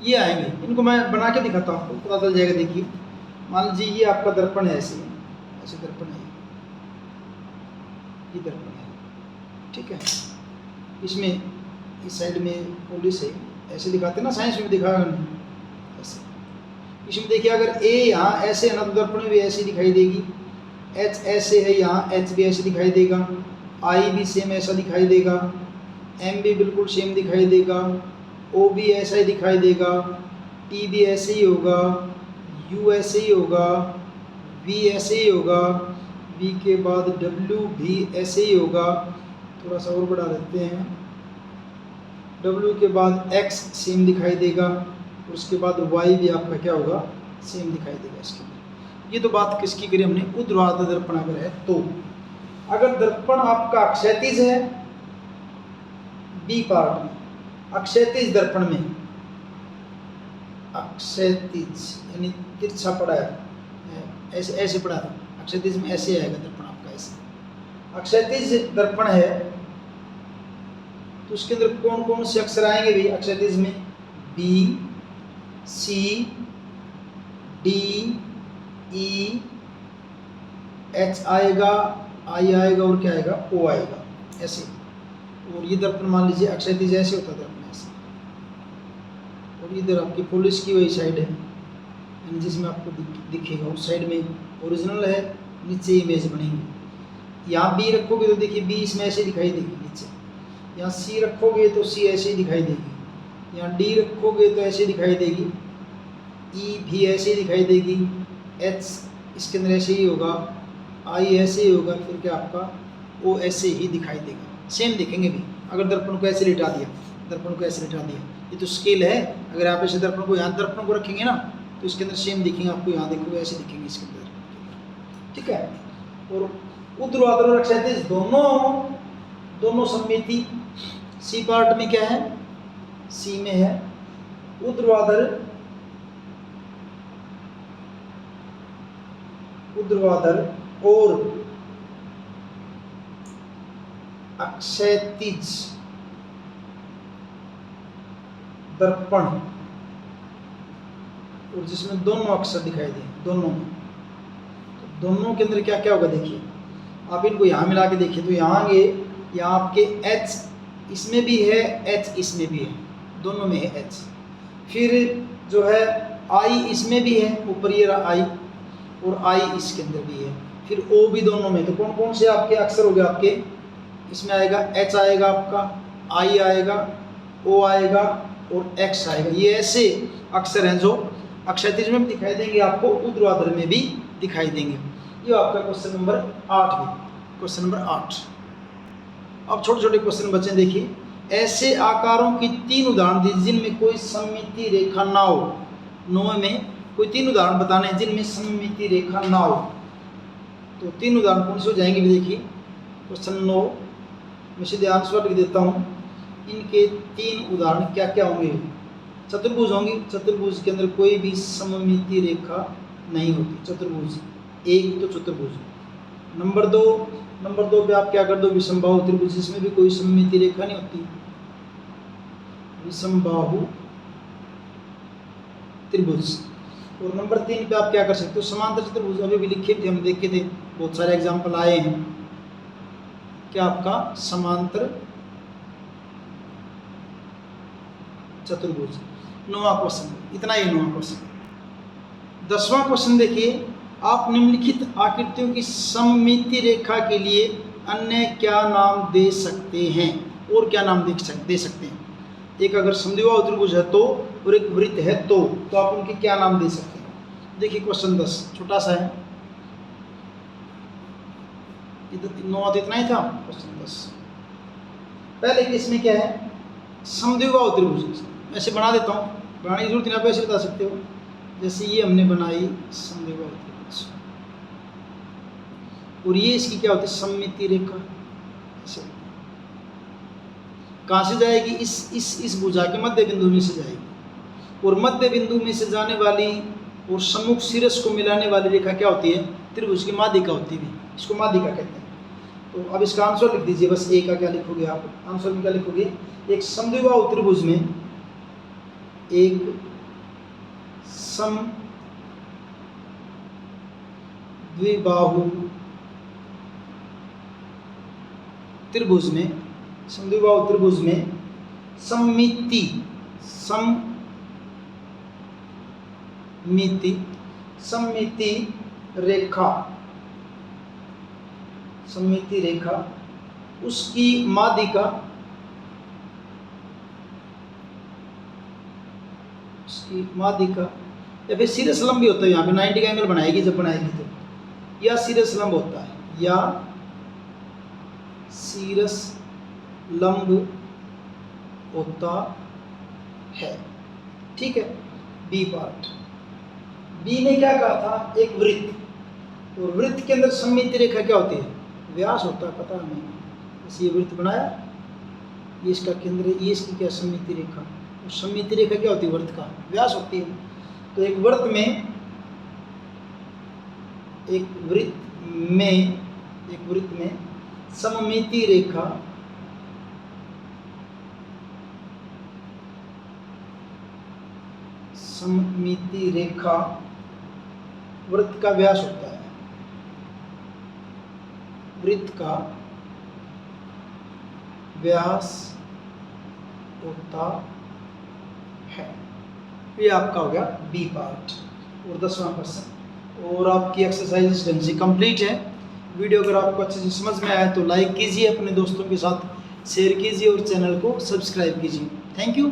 ये आएंगे। इनको मैं बना के दिखाता हूँ आपको, पता चल जाएगा। देखिए मान लीजिए ये आपका दर्पण है, ऐसे दर्पण है, ये दर्पण है, ठीक है। इसमें इस साइड में पुलिस है, ऐसे दिखाते ना, साइंस में दिखाया नहीं ऐसे। इसमें देखिए अगर ए यहाँ ऐसे है ना तो दर्पण भी ऐसी दिखाई देगी, एच ऐसे है यहाँ, एच भी ऐसे दिखाई देगा, आई भी सेम ऐसा दिखाई देगा, एम भी बिल्कुल सेम दिखाई देगा, ओ भी ऐसा ही दिखाई देगा, टी भी ऐसे ही होगा, यू ऐसे ही होगा, वी ऐसे ही होगा, वी के बाद डब्ल्यू भी ऐसे ही होगा, थोड़ा सा और बढ़ा देते हैं, डब्ल्यू के बाद एक्स सेम दिखाई देगा, और उसके बाद वाई भी आपका क्या होगा, सेम दिखाई देगा इसके अंदर। ये तो बात किसकी करी हमने, ऊर्ध्वाधर दर्पण अगर है तो। अगर दर्पण आपका क्षैतिज है बी पार्ट में, अक्षैतिज दर्पण में, अक्षैतिज यानी तिरछा पड़ा है, ऐसे ऐसे पड़ा है, अक्षैतिज में ऐसे आएगा दर्पण आपका, ऐसे अक्षैतिज दर्पण है तो उसके अंदर कौन कौन से अक्षर आएंगे भी अक्षैतिज में, B C D E H आएगा, आई आएगा और क्या आएगा, ओ आएगा ऐसे। और ये दर्पण मान लीजिए अक्षैतिज ऐसे होता है दर्पण ऐसे, और इधर आपकी पुलिस की वही साइड है, यानी जिसमें आपको दिखेगा उस साइड में ओरिजिनल है, नीचे इमेज बनेगी। यहाँ बी रखोगे तो देखिए बी इसमें ऐसे दिखाई देगी नीचे, यहाँ सी रखोगे तो सी ऐसे ही दिखाई देगी, यहाँ डी रखोगे तो ऐसे दिखाई देगी, ई भी ऐसे ही दिखाई देगी, एच इसके अंदर ऐसे ही होगा, आई ऐसे ही होगा, फिर क्या आपका ओ ऐसे ही दिखाई देगा, सेम दिखेंगे भी। अगर दर्पण को ऐसे लिटा दिया, दर्पण को ऐसे लिटा दिया, ये तो स्केल है, अगर आप ऐसे दर्पण को यहाँ दर्पण को रखेंगे ना तो इसके अंदर सेम दिखेंगे आपको, यहाँ देखोगे ऐसे दिखेंगे इसके अंदर, ठीक है। और ऊर्ध्वाधर और क्षैतिज दोनों सममिति सी पार्ट में क्या है, सी में है ऊर्ध्वाधर और अक्षैतिज दर्पण, और जिसमें दोनों अक्षर दिखाई दे, दोनों के अंदर क्या क्या होगा देखिए, आप इनको यहाँ मिला के देखिए तो यहाँ आगे, यहाँ आपके एच इसमें भी है, एच इसमें भी है, दोनों में है एच। फिर जो है आई इसमें भी है, ऊपर ये रहा आई, और आई इसके अंदर भी है, फिर ओ भी दोनों में। तो कौन कौन से आपके अक्षर हो गए आपके, इसमें आएगा एच आएगा आपका, आई आएगा, ओ आएगा और एक्स आएगा। ये ऐसे अक्षर हैं जो अक्षैतिज में भी दिखाई देंगे आपको, ऊर्ध्वाधर में भी दिखाई देंगे। ये आपका क्वेश्चन नंबर 8 है, क्वेश्चन नंबर 8। अब छोटे छोटे क्वेश्चन बचे, देखिए ऐसे आकारों की 3 उदाहरण दीजिए जिनमें कोई सममिति रेखा ना हो। 9 में कोई 3 उदाहरण बताने हैं जिनमें सममिति रेखा ना हो, तो 3 उदाहरण कौन से हो जाएंगे भी देखिए। क्वेश्चन 9 मैं सीधे आंसर लिख देता हूँ, इनके 3 उदाहरण क्या क्या होंगे। चतुर्भुज होंगी, चतुर्भुज के अंदर कोई भी सममिति रेखा नहीं होती, चतुर्भुज एक तो चतुर्भुज। नंबर दो पे आप क्या कर दो, विषमबाहु त्रिभुज, जिसमें भी कोई सममिति रेखा नहीं होती, विषमबाहु त्रिभुज। और नंबर 3 पे आप क्या कर सकते हो, समांतर चतुर्भुज। अभी भी लिखे थे, हम देखे थे, बहुत सारे एग्जाम्पल आए हैं, क्या आपका समांतर चतुर्भुज। 9वां क्वेश्चन, इतना ही 9वां क्वेश्चन। 10वां क्वेश्चन देखिए, आप निम्नलिखित आकृतियों की सममिति रेखा के लिए अन्य क्या नाम दे सकते हैं, और क्या नाम दे सकते हैं। एक अगर समद्विबाहु त्रिभुज है तो, और एक वृत्त है तो आप उनके क्या नाम दे सकते हैं। देखिए क्वेश्चन 10 छोटा सा है, इधर 9 तो इतना ही था। क्वेश्चन 10 पहले केस में क्या है, समद्विबाहु त्रिभुज। ऐसे बना देता हूँ, बनाने की जरूरत नहीं, आप ऐसे बता सकते हो। जैसे ये हमने बनाई समद्विबाहु त्रिभुज, और ये इसकी क्या होती है, सममिति रेखा। कहाँ से जाएगी, इस भुजा के मध्य बिंदु में से जाएगी, और मध्य बिंदु में से जाने वाली और सम्मुख शीर्ष को मिलाने वाली रेखा क्या होती है, त्रिभुज की माध्यिका होती है, इसको माध्यिका कहते हैं। तो अब इसका आंसर लिख दीजिए, बस ए का क्या लिखोगे आप, आंसर में क्या लिखोगे, एक समद्विबाहु त्रिभुज में एक समद्विबाहु त्रिभुज में सममिति रेखा उसकी माध्यिका या फिर शीर्ष लंब भी होता है, यहाँ पे 90 का एंगल बनाएगी जब बनाएगी तो, या शीर्ष लंब होता है, या शीर्ष लंब होता है। ठीक है। बी पार्ट, बी में क्या कहा था, एक वृत्त, और वृत्त के अंदर सममिति रेखा क्या होती है, व्यास होता है, पता है हमें। जैसे ये वृत्त बनाया, ये इसका केंद्र है, ये इसकी क्या सममिति रेखा, और सममिति रेखा क्या होती है, वृत्त का व्यास होती है। तो एक वृत्त में सममिति रेखा वृत्त का व्यास होता है, वृत्त का व्यास होता है। ये आपका हो गया बी पार्ट और 10वां क्वेश्चन। और आपकी एक्सरसाइज ढंग से कंप्लीट है। वीडियो अगर आपको अच्छे से समझ में आया तो लाइक कीजिए, अपने दोस्तों के साथ शेयर कीजिए और चैनल को सब्सक्राइब कीजिए। Thank you.